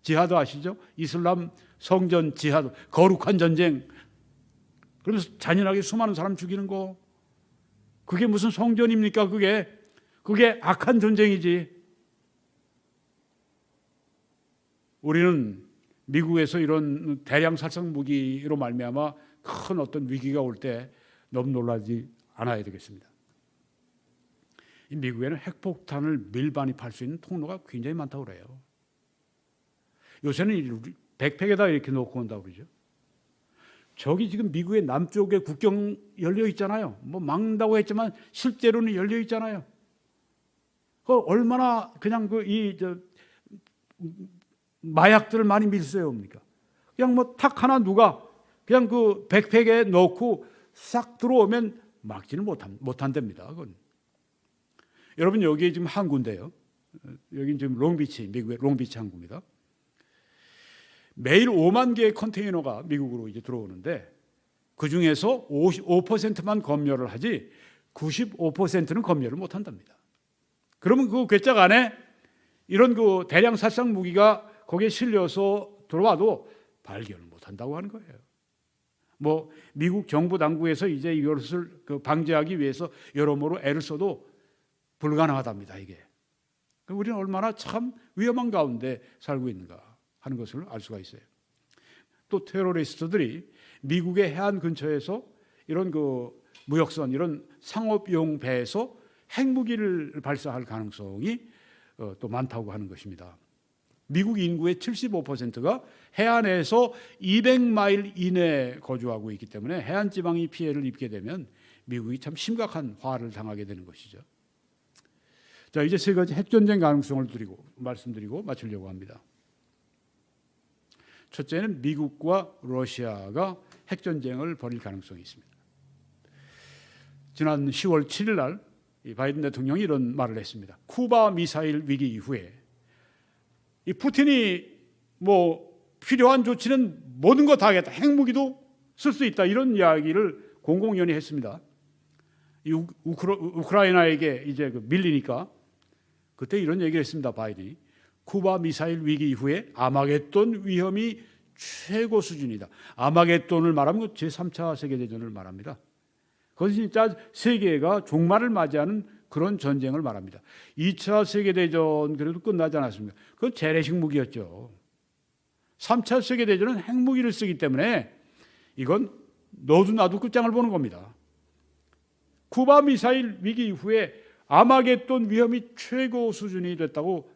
지하드 아시죠? 이슬람 성전 지하드, 거룩한 전쟁. 그러면서 잔인하게 수많은 사람 죽이는 거. 그게 무슨 성전입니까? 그게 악한 전쟁이지. 우리는 미국에서 이런 대량 살상 무기로 말미암아 큰 어떤 위기가 올 때 너무 놀라지 않아야 되겠습니다. 미국에는 핵폭탄을 밀반입할 수 있는 통로가 굉장히 많다고 그래요. 요새는 백팩에다 이렇게 놓고 온다고 그러죠. 저기 지금 미국의 남쪽에 국경 열려 있잖아요. 뭐 막는다고 했지만 실제로는 열려 있잖아요. 그 얼마나 그냥 마약들을 많이 밀수해 옵니까? 그냥 뭐 탁 하나 누가 그냥 그 백팩에 넣고 싹 들어오면 막지는 못한답니다. 그건. 여러분 여기 지금 항구인데요. 여기 지금 롱비치, 미국의 롱비치 항구입니다. 매일 5만 개의 컨테이너가 미국으로 이제 들어오는데 그 중에서 55%만 검열을 하지 95%는 검열을 못 한답니다. 그러면 그 괴짝 안에 이런 그 대량 살상 무기가 거기에 실려서 들어와도 발견을 못 한다고 하는 거예요. 뭐 미국 정부 당국에서 이제 이것을 방지하기 위해서 여러모로 애를 써도 불가능하답니다. 이게. 우리는 얼마나 참 위험한 가운데 살고 있는가 하는 것을 알 수가 있어요. 또 테러리스트들이 미국의 해안 근처에서 이런 그 무역선, 이런 상업용 배에서 핵무기를 발사할 가능성이 또 많다고 하는 것입니다. 미국 인구의 75%가 해안에서 200마일 이내에 거주하고 있기 때문에 해안 지방이 피해를 입게 되면 미국이 참 심각한 화를 당하게 되는 것이죠. 자, 이제 세 가지 핵전쟁 가능성을 말씀드리고 마치려고 합니다. 첫째는 미국과 러시아가 핵전쟁을 벌일 가능성이 있습니다. 지난 10월 7일 날 바이든 대통령이 이런 말을 했습니다. 쿠바 미사일 위기 이후에 이 푸틴이 뭐 필요한 조치는 모든 거 다 하겠다. 핵무기도 쓸 수 있다. 이런 이야기를 공공연히 했습니다. 우크라이나에게 이제 밀리니까 그때 이런 얘기를 했습니다. 바이든이 쿠바 미사일 위기 이후에 아마겟돈 위험이 최고 수준이다. 아마겟돈을 말하면 제3차 세계대전을 말합니다. 그것이 진짜 세계가 종말을 맞이하는 그런 전쟁을 말합니다. 2차 세계대전 그래도 끝나지 않았습니까? 그건 재래식 무기였죠. 3차 세계대전은 핵무기를 쓰기 때문에 이건 너도 나도 끝장을 보는 겁니다. 쿠바 미사일 위기 이후에 아마겟돈 위험이 최고 수준이 됐다고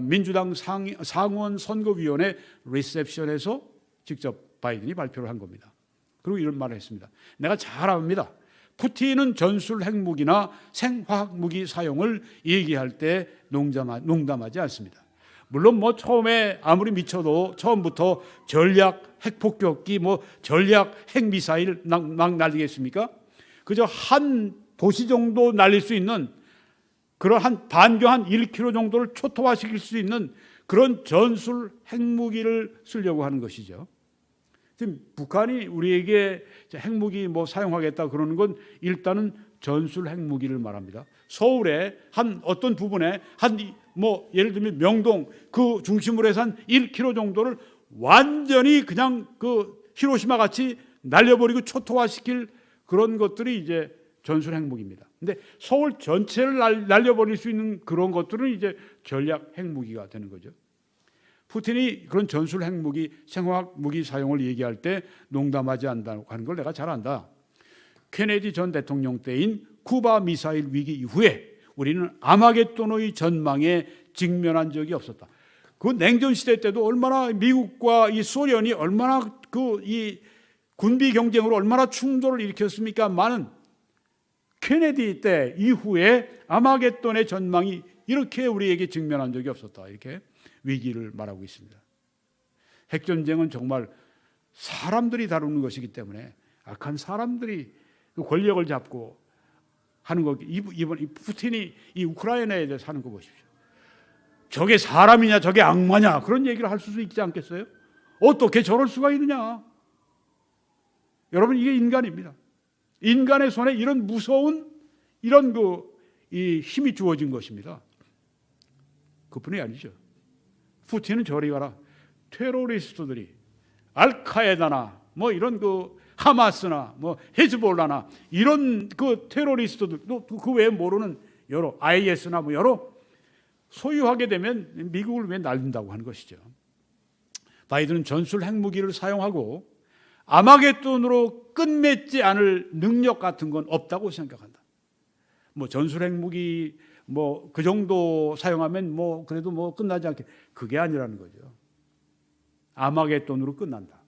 민주당 상원 선거위원회 리셉션에서 직접 바이든이 발표를 한 겁니다. 그리고 이런 말을 했습니다. 내가 잘 압니다. 푸틴은 전술 핵무기나 생화학 무기 사용을 얘기할 때 농담하지 않습니다. 물론 뭐 처음에 아무리 미쳐도 처음부터 전략 핵폭격기, 뭐 전략 핵미사일 막 날리겠습니까? 그저 한 도시 정도 날릴 수 있는 그런 한 반경 한 1km 정도를 초토화시킬 수 있는 그런 전술 핵무기를 쓰려고 하는 것이죠. 지금 북한이 우리에게 핵무기 뭐 사용하겠다 그러는 건 일단은 전술 핵무기를 말합니다. 서울의 한 어떤 부분에 한 뭐 예를 들면 명동 그 중심으로 해서 한 1km 정도를 완전히 그냥 그 히로시마 같이 날려버리고 초토화시킬 그런 것들이 이제 전술 핵무기입니다. 근데 서울 전체를 날려버릴 수 있는 그런 것들은 이제 전략 핵무기가 되는 거죠. 푸틴이 그런 전술 핵무기, 생화학 무기 사용을 얘기할 때 농담하지 않는다고 하는 걸 내가 잘 안다. 케네디 전 대통령 때인 쿠바 미사일 위기 이후에 우리는 아마겟돈의 전망에 직면한 적이 없었다. 그 냉전 시대 때도 얼마나 미국과 이 소련이 얼마나 이 군비 경쟁으로 얼마나 충돌을 일으켰습니까? 많은 케네디 때 이후에 아마겟돈의 전망이 이렇게 우리에게 직면한 적이 없었다. 이렇게 위기를 말하고 있습니다. 핵전쟁은 정말 사람들이 다루는 것이기 때문에 악한 사람들이 그 권력을 잡고 하는 거. 이번 푸틴이 이 우크라이나에 대해서 하는 거 보십시오. 저게 사람이냐 저게 악마냐 그런 얘기를 할 수도 있지 않겠어요? 어떻게 저럴 수가 있느냐. 여러분, 이게 인간입니다. 인간의 손에 이런 무서운 이런 이 힘이 주어진 것입니다. 그뿐이 아니죠. 푸틴은 저리 가라. 테러리스트들이 알카에다나 뭐 이런 하마스나 뭐 헤즈볼라나 이런 테러리스트들 또 그 외에 모르는 여러 IS나 뭐 여러 소유하게 되면 미국을 왜 날린다고 하는 것이죠. 바이든은 전술 핵무기를 사용하고 아마겟돈으로 끝맺지 않을 능력 같은 건 없다고 생각한다. 뭐 전술 핵무기 뭐 그 정도 사용하면 뭐 그래도 뭐 끝나지 않게, 그게 아니라는 거죠. 아마겟돈으로 끝난다.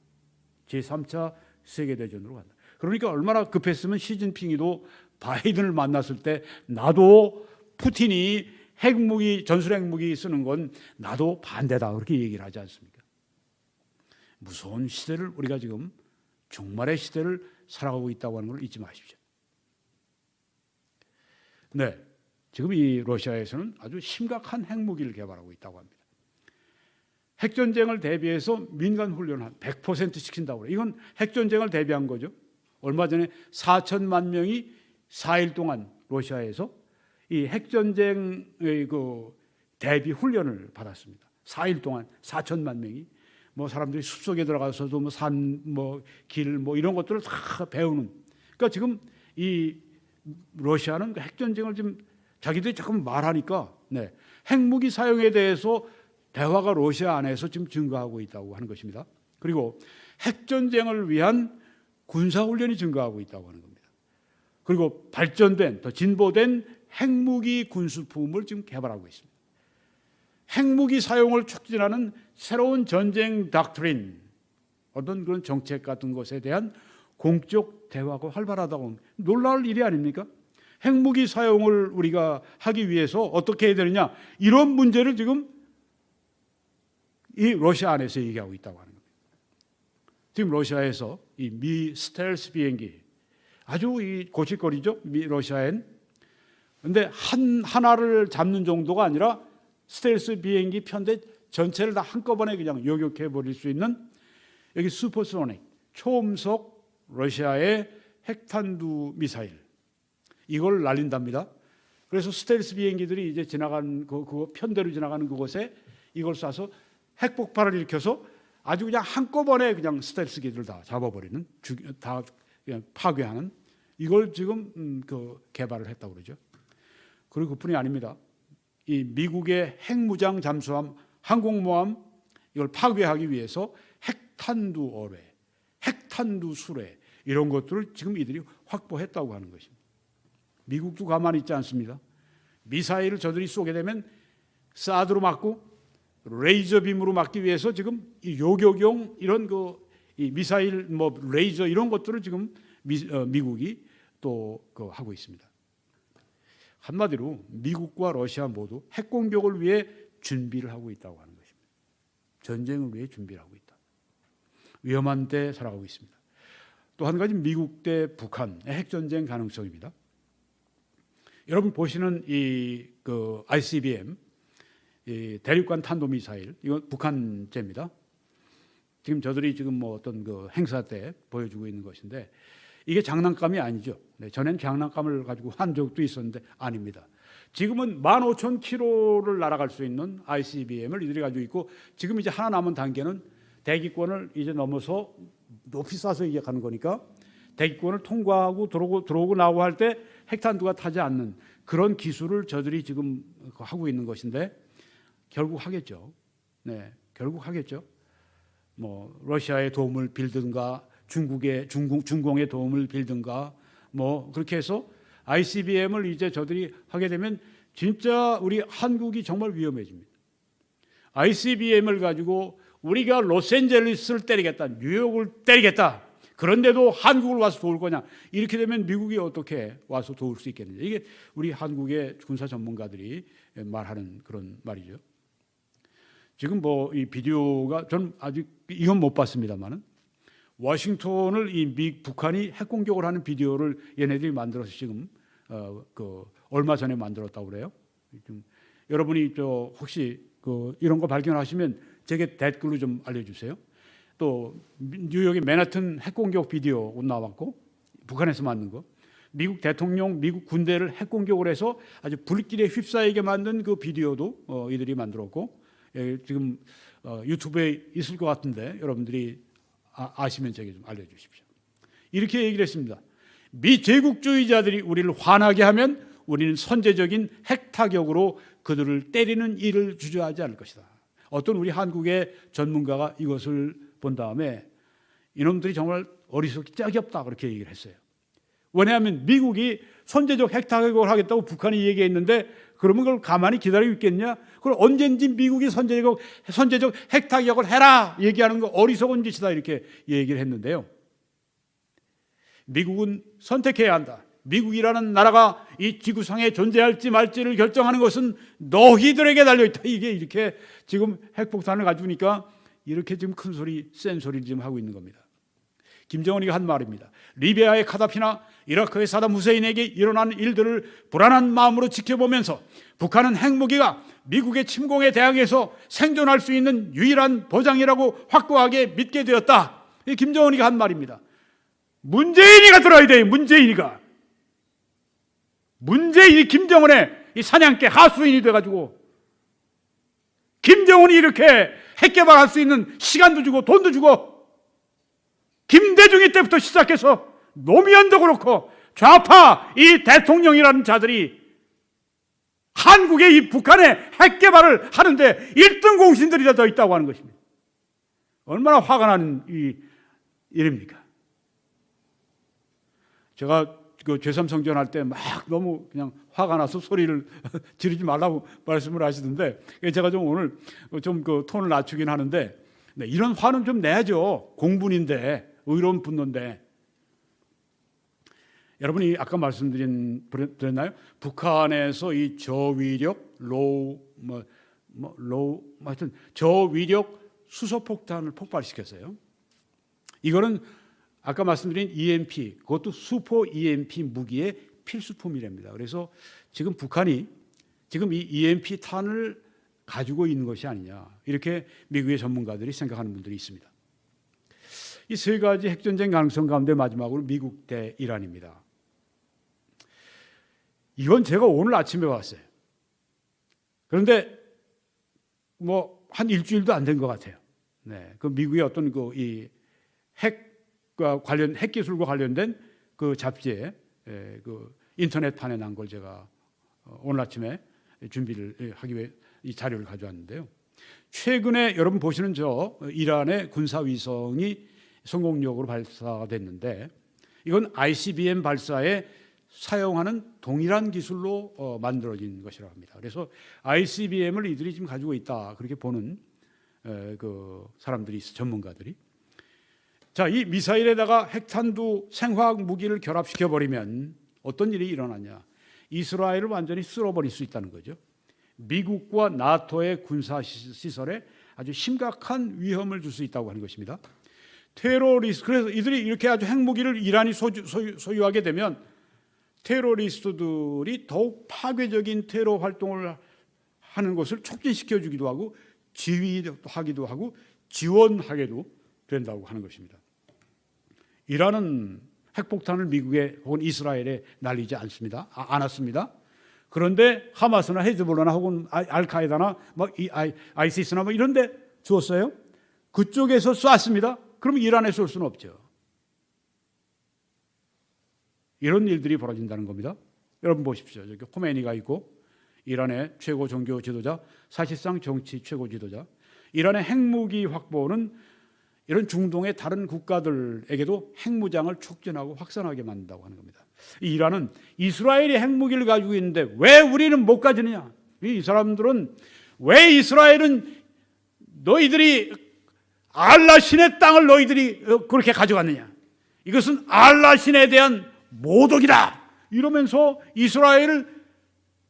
제3차 세계대전으로 간다. 그러니까 얼마나 급했으면 시진핑이도 바이든을 만났을 때 나도 푸틴이 핵무기, 전술 핵무기 쓰는 건 나도 반대다 그렇게 얘기를 하지 않습니까? 무서운 시대를 우리가 지금 종말의 시대를 살아가고 있다고 하는 걸 잊지 마십시오. 네, 지금 이 러시아에서는 아주 심각한 핵무기를 개발하고 있다고 합니다. 핵전쟁을 대비해서 민간 훈련을 한 100% 시킨다고 그래요. 이건 핵전쟁을 대비한 거죠. 얼마 전에 4천만 명이 4일 동안 러시아에서 이 핵전쟁의 대비 훈련을 받았습니다. 4일 동안 4천만 명이 뭐 사람들이 숲속에 들어가서도 뭐 산, 뭐 길, 뭐 이런 것들을 다 배우는. 그러니까 지금 이 러시아는 그 핵전쟁을 지금 자기들이 조금 말하니까 네, 핵무기 사용에 대해서 대화가 러시아 안에서 지금 증가하고 있다고 하는 것입니다. 그리고 핵전쟁을 위한 군사훈련이 증가하고 있다고 하는 겁니다. 그리고 발전된, 더 진보된 핵무기 군수품을 지금 개발하고 있습니다. 핵무기 사용을 촉진하는 새로운 전쟁 닥트린, 어떤 그런 정책 같은 것에 대한 공적 대화가 활발하다고, 놀라울 일이 아닙니까? 핵무기 사용을 우리가 하기 위해서 어떻게 해야 되느냐, 이런 문제를 지금 이 러시아 안에서 얘기하고 있다고 하는 겁니다. 지금 러시아에서 이 미 스텔스 비행기 아주 이 고칠거리죠, 러시아엔. 근데 하나를 잡는 정도가 아니라 스텔스 비행기 편대 전체를 다 한꺼번에 그냥 요격해 버릴 수 있는, 여기 슈퍼소닉 초음속 러시아의 핵탄두 미사일, 이걸 날린답니다. 그래서 스텔스 비행기들이 이제 지나간 그 편대로 지나가는 그곳에 이걸 쏴서 핵폭발을 일으켜서 아주 그냥 한꺼번에 그냥 스텔스기들을 다 잡아버리는, 다 그냥 파괴하는, 이걸 지금 개발을 했다고 그러죠. 그리고 그뿐이 아닙니다. 이 미국의 핵무장 잠수함, 항공모함, 이걸 파괴하기 위해서 핵탄두 어뢰, 핵탄두 수레, 이런 것들을 지금 이들이 확보했다고 하는 것입니다. 미국도 가만히 있지 않습니다. 미사일을 저들이 쏘게 되면 사드로 맞고 레이저 빔으로 막기 위해서 지금 이 요격용 이런 이 미사일 뭐 레이저 이런 것들을 지금 미국이 또 하고 있습니다. 한마디로 미국과 러시아 모두 핵 공격을 위해 준비를 하고 있다고 하는 것입니다. 전쟁을 위해 준비를 하고 있다. 위험한 때 살아가고 있습니다. 또 한 가지, 미국 대 북한의 핵 전쟁 가능성입니다. 여러분 보시는 이 ICBM, 이 대륙간 탄도미사일, 이건 북한제입니다. 지금 저들이 지금 뭐 어떤 행사 때 보여주고 있는 것인데, 이게 장난감이 아니죠. 네, 전엔 장난감을 가지고 한 적도 있었는데 아닙니다. 지금은 15,000km를 날아갈 수 있는 ICBM을 이들이 가지고 있고, 지금 이제 하나 남은 단계는 대기권을 이제 넘어서 높이 쏴서 이제 가는 거니까 대기권을 통과하고 들어오고 나오고 할 때 핵탄두가 타지 않는 그런 기술을 저들이 지금 하고 있는 것인데 결국 하겠죠. 네, 결국 하겠죠. 뭐 러시아의 도움을 빌든가 중공의 도움을 빌든가 뭐 그렇게 해서 ICBM을 이제 저들이 하게 되면 진짜 우리 한국이 정말 위험해집니다. ICBM을 가지고 우리가 로스앤젤레스를 때리겠다, 뉴욕을 때리겠다. 그런데도 한국을 와서 도울 거냐? 이렇게 되면 미국이 어떻게 와서 도울 수 있겠느냐? 이게 우리 한국의 군사 전문가들이 말하는 그런 말이죠. 지금 뭐 이 비디오가 저는 아직 이건 못 봤습니다만은 워싱턴을 북한이 핵 공격을 하는 비디오를 얘네들이 만들어서 지금 얼마 전에 만들었다고 그래요. 여러분이 혹시 이런 거 발견하시면 제게 댓글로 좀 알려주세요. 또 뉴욕의 맨하튼 핵 공격 비디오 나왔고 북한에서 만든 거, 미국 대통령, 미국 군대를 핵 공격을 해서 아주 불길에 휩싸이게 만든 그 비디오도 이들이 만들었고 지금 유튜브에 있을 것 같은데 여러분들이 아시면 제게 좀 알려주십시오. 이렇게 얘기를 했습니다. 미 제국주의자들이 우리를 화나게 하면 우리는 선제적인 핵 타격으로 그들을 때리는 일을 주저하지 않을 것이다. 어떤 우리 한국의 전문가가 이것을 본 다음에 이놈들이 정말 어리석기 짝이 없다 그렇게 얘기를 했어요. 왜냐하면 미국이 선제적 핵 타격을 하겠다고 북한이 얘기했는데 그러면 그걸 가만히 기다리고 있겠냐? 그걸 언젠지 미국이 선제적 핵 타격을 해라 얘기하는 거 어리석은 짓이다 이렇게 얘기를 했는데요. 미국은 선택해야 한다. 미국이라는 나라가 이 지구상에 존재할지 말지를 결정하는 것은 너희들에게 달려있다. 이게 이렇게 지금 핵폭탄을 가지고니까 이렇게 지금 큰 소리, 센 소리를 지금 하고 있는 겁니다. 김정은이가 한 말입니다. 리비아의 카다피나 이라크의 사담 후세인에게 일어난 일들을 불안한 마음으로 지켜보면서 북한은 핵무기가 미국의 침공에 대항해서 생존할 수 있는 유일한 보장이라고 확고하게 믿게 되었다. 이 김정은이가 한 말입니다. 문재인이가 들어야 돼요. 문재인이 김정은의 이 사냥개 하수인이 돼가지고 김정은이 이렇게 핵 개발할 수 있는 시간도 주고 돈도 주고 김대중이 때부터 시작해서 노무현도 그렇고 좌파 이 대통령이라는 자들이 한국의 이 북한의 핵 개발을 하는데 1등 공신들이 다 더 있다고 하는 것입니다. 얼마나 화가 나는 일입니까? 제가 그 제3성전 할 때 막 너무 그냥 화가 나서 소리를 지르지 말라고 말씀을 하시던데 제가 좀 오늘 좀 그 톤을 낮추긴 하는데 이런 화는 좀 내야죠. 공분인데 의로운 분노인데 여러분이 아까 말씀드렸나요? 북한에서 이 저위력 하여튼 저위력 수소폭탄을 폭발시켰어요. 이거는 아까 말씀드린 EMP, 그것도 슈퍼 EMP 무기의 필수품이랍니다. 그래서 지금 북한이 지금 이 EMP 탄을 가지고 있는 것이 아니냐 이렇게 미국의 전문가들이 생각하는 분들이 있습니다. 이 세 가지 핵전쟁 가능성 가운데 마지막으로 미국 대 이란입니다. 이건 제가 오늘 아침에 봤어요. 그런데 뭐 한 일주일도 안 된 것 같아요. 네, 그 미국의 어떤 이 핵과 핵 기술과 관련된 그 잡지에 그 인터넷판에 난 걸 제가 오늘 아침에 준비를 하기 위해 이 자료를 가져왔는데요. 최근에 여러분 보시는 이란의 군사 위성이 성공적으로 발사됐는데 이건 ICBM 발사에 사용하는 동일한 기술로 만들어진 것이라고 합니다. 그래서 ICBM을 이들이 지금 가지고 있다 그렇게 보는 그 사람들이 있어, 전문가들이. 자, 이 미사일에다가 핵탄두 생화학 무기를 결합시켜 버리면 어떤 일이 일어나냐? 이스라엘을 완전히 쓸어버릴 수 있다는 거죠. 미국과 나토의 군사 시설에 아주 심각한 위험을 줄 수 있다고 하는 것입니다. 그래서 이들이 이렇게 아주 핵무기를 이란이 소유하게 되면 테러리스트들이 더욱 파괴적인 테러 활동을 하는 것을 촉진시켜 주기도 하고 지휘하기도 하고 지원하게도 된다고 하는 것입니다. 이란은 핵폭탄을 미국에 혹은 이스라엘에 날리지 않았습니다. 그런데 하마스나 헤즈볼라나 혹은 알카에다나 막 아이시스나 뭐 이런 데 주었어요. 그쪽에서 쐈습니다. 그럼 이란에 쏠 수는 없죠. 이런 일들이 벌어진다는 겁니다. 여러분 보십시오. 여기 khomeini가 있고 이란의 최고 종교 지도자, 사실상 정치 최고 지도자. 이란의 핵무기 확보는 이런 중동의 다른 국가들에게도 핵무장을 촉진하고 확산하게 만든다고 하는 겁니다. 이란은 이스라엘이 핵무기를 가지고 있는데 왜 우리는 못 가지느냐? 이 사람들은 왜 이스라엘은 너희들이 알라 신의 땅을 너희들이 그렇게 가져갔느냐? 이것은 알라 신에 대한 모독이다. 이러면서 이스라엘을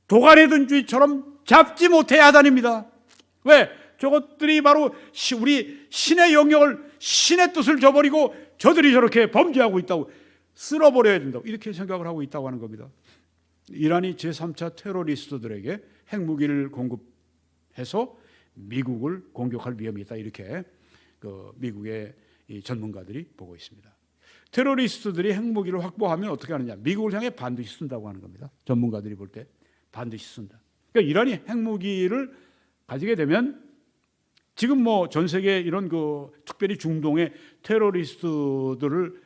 도가니 든 쥐처럼 잡지 못해 야단입니다. 왜? 저것들이 바로 우리 신의 영역을, 신의 뜻을 저버리고 저들이 저렇게 범죄하고 있다고, 쓸어버려야 된다고 이렇게 생각을 하고 있다고 하는 겁니다. 이란이 제3차 테러리스트들에게 핵무기를 공급해서 미국을 공격할 위험이 있다, 이렇게 미국의 이 전문가들이 보고 있습니다. 테러리스트들이 핵무기를 확보하면 어떻게 하느냐? 미국을 향해 반드시 쓴다고 하는 겁니다. 전문가들이 볼 때 반드시 쓴다. 그러니까 이란이 핵무기를 가지게 되면 지금 뭐 전 세계 이런 특별히 중동의 테러리스트들을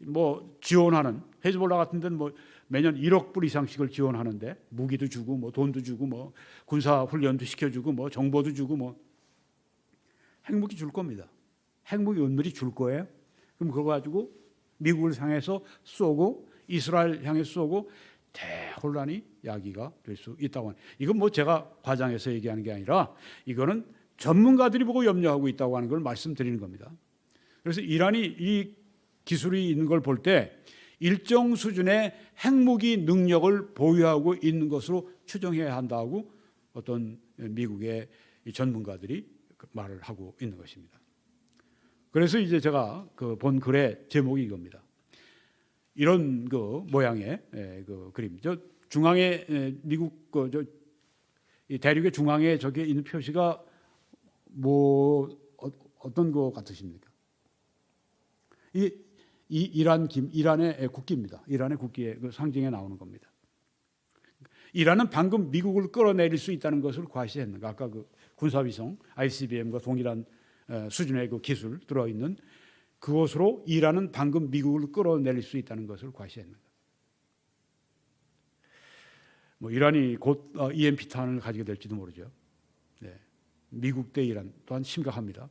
뭐 지원하는 헤즈볼라 같은 데는 뭐 매년 1억 불 이상씩을 지원하는데 무기도 주고 뭐 돈도 주고 뭐 군사 훈련도 시켜주고 뭐 정보도 주고 뭐 핵무기 줄 겁니다. 핵무기 은밀히 줄 거예요. 그럼 그거 가지고 미국을 향해서 쏘고 이스라엘 향해 쏘고 대혼란이 야기가 될 수 있다고 하는. 이건 뭐 제가 과장해서 얘기하는 게 아니라 이거는 전문가들이 보고 염려하고 있다고 하는 걸 말씀드리는 겁니다. 그래서 이란이 이 기술이 있는 걸 볼 때 일정 수준의 핵무기 능력을 보유하고 있는 것으로 추정해야 한다고 어떤 미국의 전문가들이 말을 하고 있는 것입니다. 그래서 이제 제가 본 글의 제목이 이겁니다. 이런 모양의 그림. 저 중앙에 미국 이 대륙의 중앙에 저기 있는 표시가 뭐 어떤 거 같으십니까? 이란의 국기입니다. 이란의 국기의 상징에 나오는 겁니다. 이란은 방금 미국을 끌어내릴 수 있다는 것을 과시했는가? 아까 군사위성 ICBM과 동일한 수준의 기술 들어있는 그것으로 이란은 방금 미국을 끌어내릴 수 있다는 것을 과시했는가? 뭐 이란이 곧 EMP탄을 가지게 될지도 모르죠. 네. 미국 대 이란 또한 심각합니다.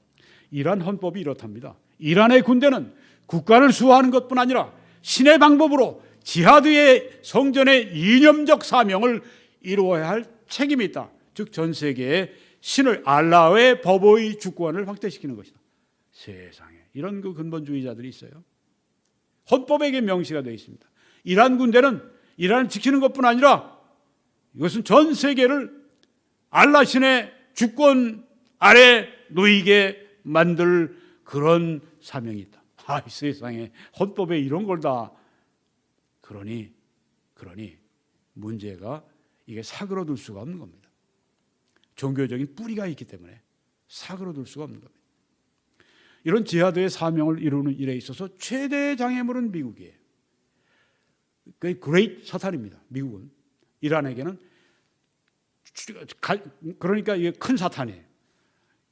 이란 헌법이 이렇답니다. 이란의 군대는 국가를 수호하는 것뿐 아니라 신의 방법으로 지하드의 성전의 이념적 사명을 이루어야 할 책임이 있다. 즉 전 세계에 신을 알라의 법의 주권을 확대시키는 것이다. 세상에 이런 근본주의자들이 있어요. 헌법에게 명시가 되어 있습니다. 이란 군대는 이란을 지키는 것뿐 아니라 이것은 전 세계를 알라 신의 주권 아래 놓이게 만들 그런 사명이 있다. 이 세상에 헌법에 이런 걸 다. 그러니 문제가 이게 사그러들 수가 없는 겁니다. 종교적인 뿌리가 있기 때문에 사그러들 수가 없는 겁니다. 이런 지하드의 사명을 이루는 일에 있어서 최대의 장애물은 미국이에요. 그 그레이트 사탄입니다. 미국은 이란에게는 그러니까 이게 큰 사탄이에요.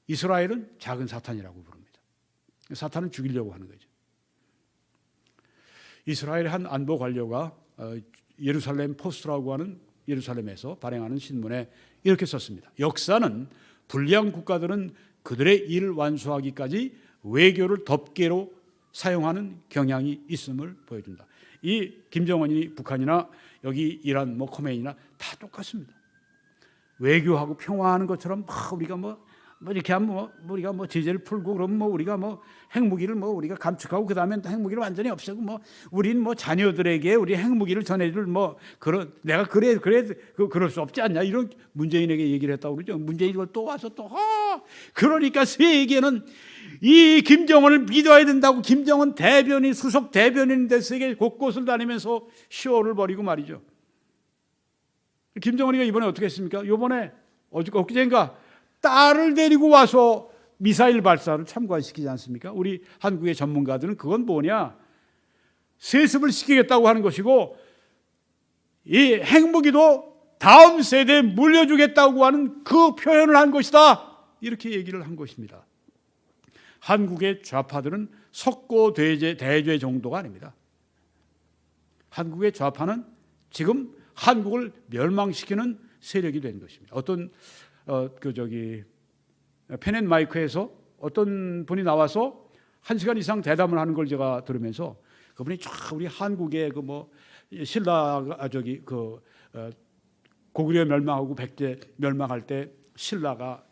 이스라엘은 작은 사탄이라고 부릅니다. 사탄은 죽이려고 하는 거죠. 이스라엘의 한 안보 관료가 예루살렘 포스트라고 하는 예루살렘에서 발행하는 신문에 이렇게 썼습니다. 역사는 불량 국가들은 그들의 일을 완수하기까지 외교를 덮개로 사용하는 경향이 있음을 보여준다. 이 김정은이 북한이나 여기 이란 khomeini나 다 똑같습니다. 외교하고 평화하는 것처럼 우리가 이렇게 하면 우리가 제재를 풀고 그러면 우리가 핵무기를 우리가 감축하고 그 다음에 핵무기를 완전히 없애고 우린 자녀들에게 우리 핵무기를 전해줄 내가 그럴 수 없지 않냐 이런 문재인에게 얘기를 했다고 그러죠. 문재인이 이걸 또 와서 그러니까 세계는 이 김정은을 믿어야 된다고 김정은 대변인 수석 대변인인데 세계 곳곳을 다니면서 쇼를 벌이고 말이죠. 김정은이가 이번에 어떻게 했습니까? 이번에 엊그제인가 딸을 데리고 와서 미사일 발사를 참관시키지 않습니까? 우리 한국의 전문가들은 그건 뭐냐? 세습을 시키겠다고 하는 것이고 이 핵무기도 다음 세대에 물려주겠다고 하는 그 표현을 한 것이다. 이렇게 얘기를 한 것입니다. 한국의 좌파들은 석고 대죄 정도가 아닙니다. 한국의 좌파는 지금 한국을 멸망시키는 세력이 된 것입니다. 어떤 펜앤마이크에서 어떤 분이 나와서 1시간 이상 대담을 하는 걸 제가 들으면서 그분이 쫙 우리 한국의 신라가 고구려 멸망하고 백제 멸망할 때 신라가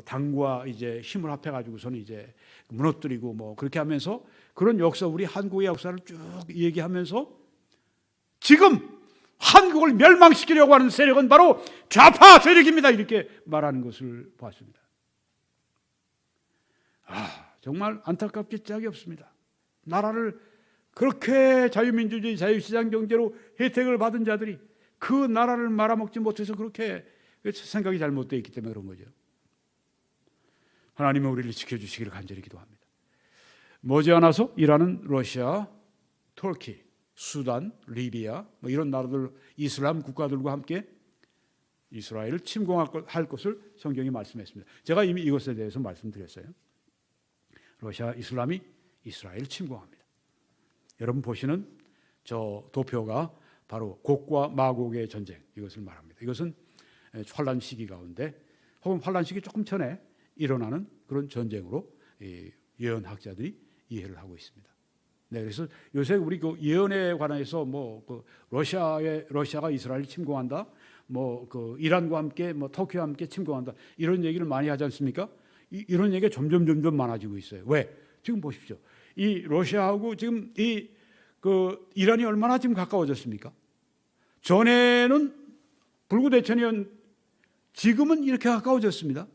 당과 이제 힘을 합해 가지고서는 이제 무너뜨리고 뭐 그렇게 하면서 그런 역사, 우리 한국의 역사를 쭉 얘기하면서 지금 한국을 멸망시키려고 하는 세력은 바로 좌파 세력입니다. 이렇게 말하는 것을 보았습니다. 정말 안타깝게 짝이 없습니다. 나라를 그렇게 자유민주주의, 자유시장 경제로 혜택을 받은 자들이 그 나라를 말아먹지 못해서 그렇게 생각이 잘못되어 있기 때문에 그런 거죠. 하나님은 우리를 지켜주시기를 간절히 기도합니다. 머지않아서 이란은 러시아, 터키, 수단, 리비아 이런 나라들, 이슬람 국가들과 함께 이스라엘을 침공할 것을 성경이 말씀했습니다. 제가 이미 이것에 대해서 말씀드렸어요. 러시아, 이슬람이 이스라엘을 침공합니다. 여러분 보시는 저 도표가 바로 곡과 마곡의 전쟁, 이것을 말합니다. 이것은 환란 시기 가운데 혹은 환란 시기 조금 전에 일어나는 그런 전쟁으로 예언학자들이 이해를 하고 있습니다. 네, 그래서 요새 우리 예언에 관해서 러시아가 이스라엘을 침공한다, 이란과 함께 터키와 함께 침공한다 이런 얘기를 많이 하지 않습니까? 이런 얘기가 점점 많아지고 있어요. 왜? 지금 보십시오. 이 러시아하고 지금 이란이 얼마나 지금 가까워졌습니까? 전에는 불구대천이었, 지금은 이렇게 가까워졌습니다.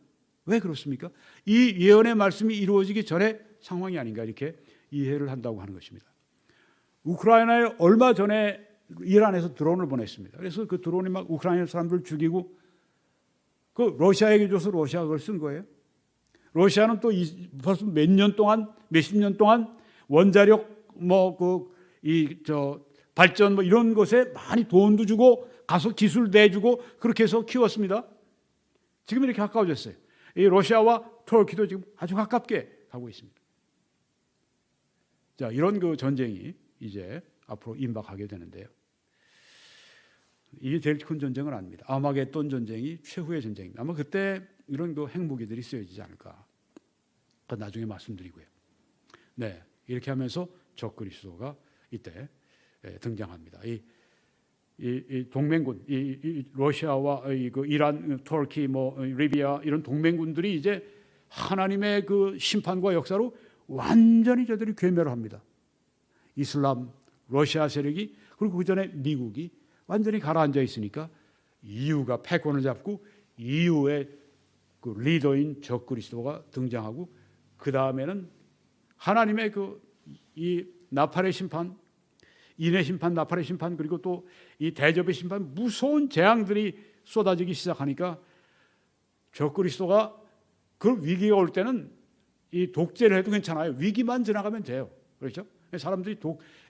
왜 그렇습니까? 이 예언의 말씀이 이루어지기 전에 상황이 아닌가 이렇게 이해를 한다고 하는 것입니다. 우크라이나에 얼마 전에 이란에서 드론을 보냈습니다. 그래서 그 드론이 막 우크라이나 사람들 죽이고 그 러시아에게 줘서 러시아가 그걸 쓴 거예요. 러시아는 또 벌써 몇십 년 동안 원자력 발전 이런 것에 많이 돈도 주고 가서 기술 내주고 그렇게 해서 키웠습니다. 지금 이렇게 가까워졌어요. 이 러시아와 터키도 지금 아주 가깝게 가고 있습니다. 자, 이런 전쟁이 이제 앞으로 임박하게 되는데요. 이게 제일 큰 전쟁은 아닙니다. 아마겟돈 전쟁이 최후의 전쟁입니다. 아마 그때 이런 핵무기들이 쓰여지지 않을까. 나중에 말씀드리고요. 네, 이렇게 하면서 적그리스도가 이때 등장합니다. 이 동맹군, 이 러시아와 이란, 터키, 리비아 이런 동맹군들이 이제 하나님의 그 심판과 역사로 완전히 저들이 괴멸합니다. 이슬람, 러시아 세력이 그리고 그 전에 미국이 완전히 가라앉아 있으니까 EU가 패권을 잡고 EU의 그 리더인 적그리스도가 등장하고 그 다음에는 하나님의 이 나팔의 심판, 인의 심판, 나팔의 심판 그리고 또 이 대접의 심판 무서운 재앙들이 쏟아지기 시작하니까 적그리스도가 그 위기가 올 때는 이 독재를 해도 괜찮아요. 위기만 지나가면 돼요. 그렇죠? 사람들이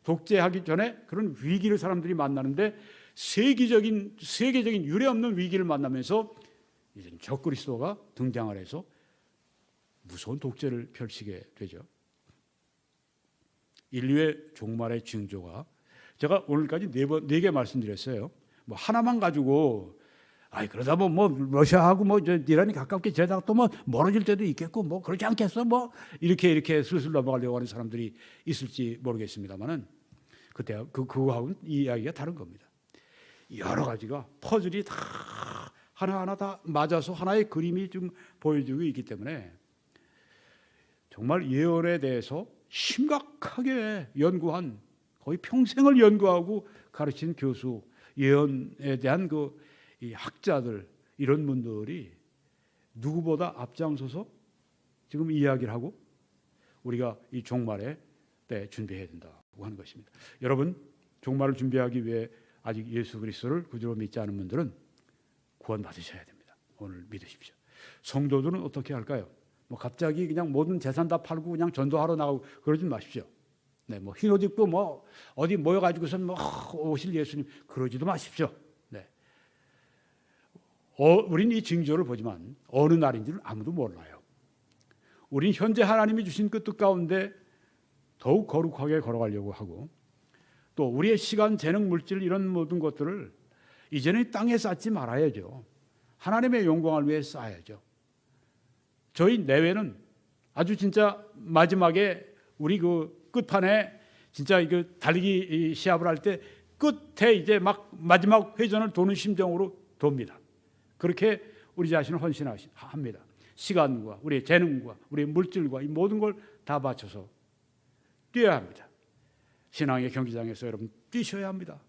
독재하기 전에 그런 위기를 사람들이 만나는데 세계적인 유례 없는 위기를 만나면서 이제 적그리스도가 등장을 해서 무서운 독재를 펼치게 되죠. 인류의 종말의 징조가 제가 오늘까지 네 개 말씀드렸어요. 하나만 가지고 그러다 러시아하고 이란이 가깝게 되다가 또 멀어질 때도 있겠고 그렇지 않겠어 이렇게 슬슬 넘어가려고 하는 사람들이 있을지 모르겠습니다만은 그때 그거하고는 이야기가 다른 겁니다. 여러 가지가 퍼즐이 다 하나하나 다 맞아서 하나의 그림이 좀 보여지고 있기 때문에 정말 예언에 대해서 심각하게 연구한 거의 평생을 연구하고 가르친 교수, 예언에 대한 이 학자들 이런 분들이 누구보다 앞장서서 지금 이야기를 하고 우리가 이 종말의 때 준비해야 된다고 하는 것입니다. 여러분 종말을 준비하기 위해 아직 예수 그리스도를 구주로 믿지 않은 분들은 구원 받으셔야 됩니다. 오늘 믿으십시오. 성도들은 어떻게 할까요? 갑자기 그냥 모든 재산 다 팔고 그냥 전도하러 나가고 그러지 마십시오. 네, 흰 옷 입고 어디 모여가지고선 오실 예수님 그러지도 마십시오. 네. 우린 이 징조를 보지만 어느 날인지는 아무도 몰라요. 우린 현재 하나님이 주신 그 뜻 가운데 더욱 거룩하게 걸어가려고 하고, 또 우리의 시간, 재능, 물질 이런 모든 것들을 이제는 땅에 쌓지 말아야죠. 하나님의 영광을 위해 쌓아야죠. 저희 내외는 아주 진짜 마지막에 우리 그 끝판에 진짜 이거 달리기 시합을 할 때 끝에 이제 막 마지막 회전을 도는 심정으로 돕니다. 그렇게 우리 자신을 헌신합니다. 시간과 우리의 재능과 우리의 물질과 이 모든 걸 다 바쳐서 뛰어야 합니다. 신앙의 경기장에서 여러분 뛰셔야 합니다.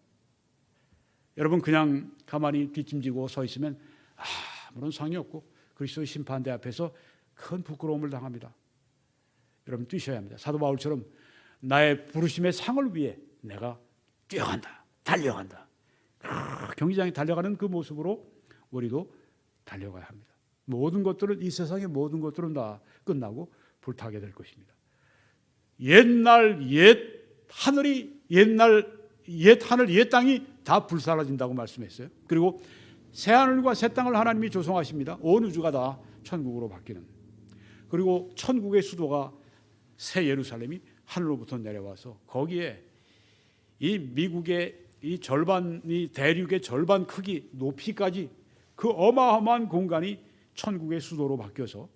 여러분 그냥 가만히 뒷짐지고 서 있으면 아무런 상이 없고 그리스도의 심판대 앞에서 큰 부끄러움을 당합니다. 여러분 뛰셔야 합니다. 사도 바울처럼 나의 부르심의 상을 위해 내가 뛰어간다, 달려간다. 경기장에 달려가는 그 모습으로 우리도 달려가야 합니다. 모든 것들은, 이 세상의 모든 것들은 다 끝나고 불타게 될 것입니다. 옛날 옛 하늘이, 옛날 옛 하늘 옛 땅이 다 불사라진다고 말씀했어요. 그리고 새 하늘과 새 땅을 하나님이 조성하십니다. 온 우주가 다 천국으로 바뀌는. 그리고 천국의 수도가 새 예루살렘이 하늘로부터 내려와서 거기에 이 미국의 이 절반, 이 대륙의 절반 크기 높이까지 그 어마어마한 공간이 천국의 수도로 바뀌어서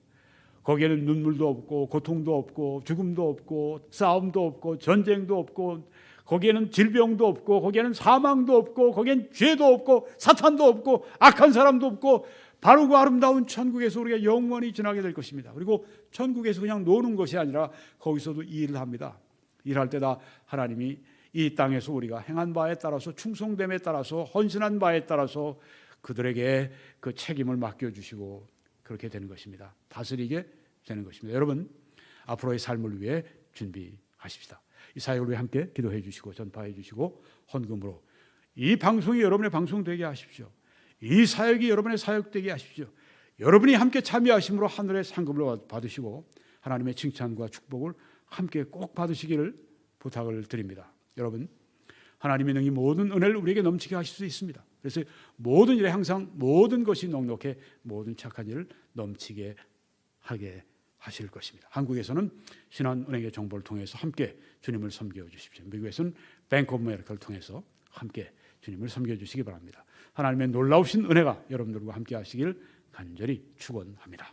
거기에는 눈물도 없고 고통도 없고 죽음도 없고 싸움도 없고 전쟁도 없고 거기에는 질병도 없고 거기에는 사망도 없고 거기엔 죄도 없고 사탄도 없고 악한 사람도 없고 바르고 아름다운 천국에서 우리가 영원히 지나게 될 것입니다. 그리고 천국에서 그냥 노는 것이 아니라 거기서도 일을 합니다. 일할 때다 하나님이 이 땅에서 우리가 행한 바에 따라서, 충성됨에 따라서, 헌신한 바에 따라서 그들에게 그 책임을 맡겨주시고 그렇게 되는 것입니다. 다스리게 되는 것입니다. 여러분 앞으로의 삶을 위해 준비하십시다. 이 사역을 위해 함께 기도해 주시고 전파해 주시고 헌금으로 이 방송이 여러분의 방송 되게 하십시오. 이 사역이 여러분의 사역 되게 하십시오. 여러분이 함께 참여하심으로 하늘의 상급을 받으시고 하나님의 칭찬과 축복을 함께 꼭 받으시기를 부탁을 드립니다. 여러분 하나님의 능히 모든 은혜를 우리에게 넘치게 하실 수 있습니다. 그래서 모든 일에 항상 모든 것이 넉넉해 모든 착한 일을 넘치게 하게 하실 것입니다. 한국에서는 신한은행의 정보를 통해서 함께 주님을 섬겨 주십시오. 미국에서는 뱅크 오브 아메리카를 통해서 함께 주님을 섬겨 주시기 바랍니다. 하나님의 놀라우신 은혜가 여러분들과 함께 하시길 간절히 축원합니다.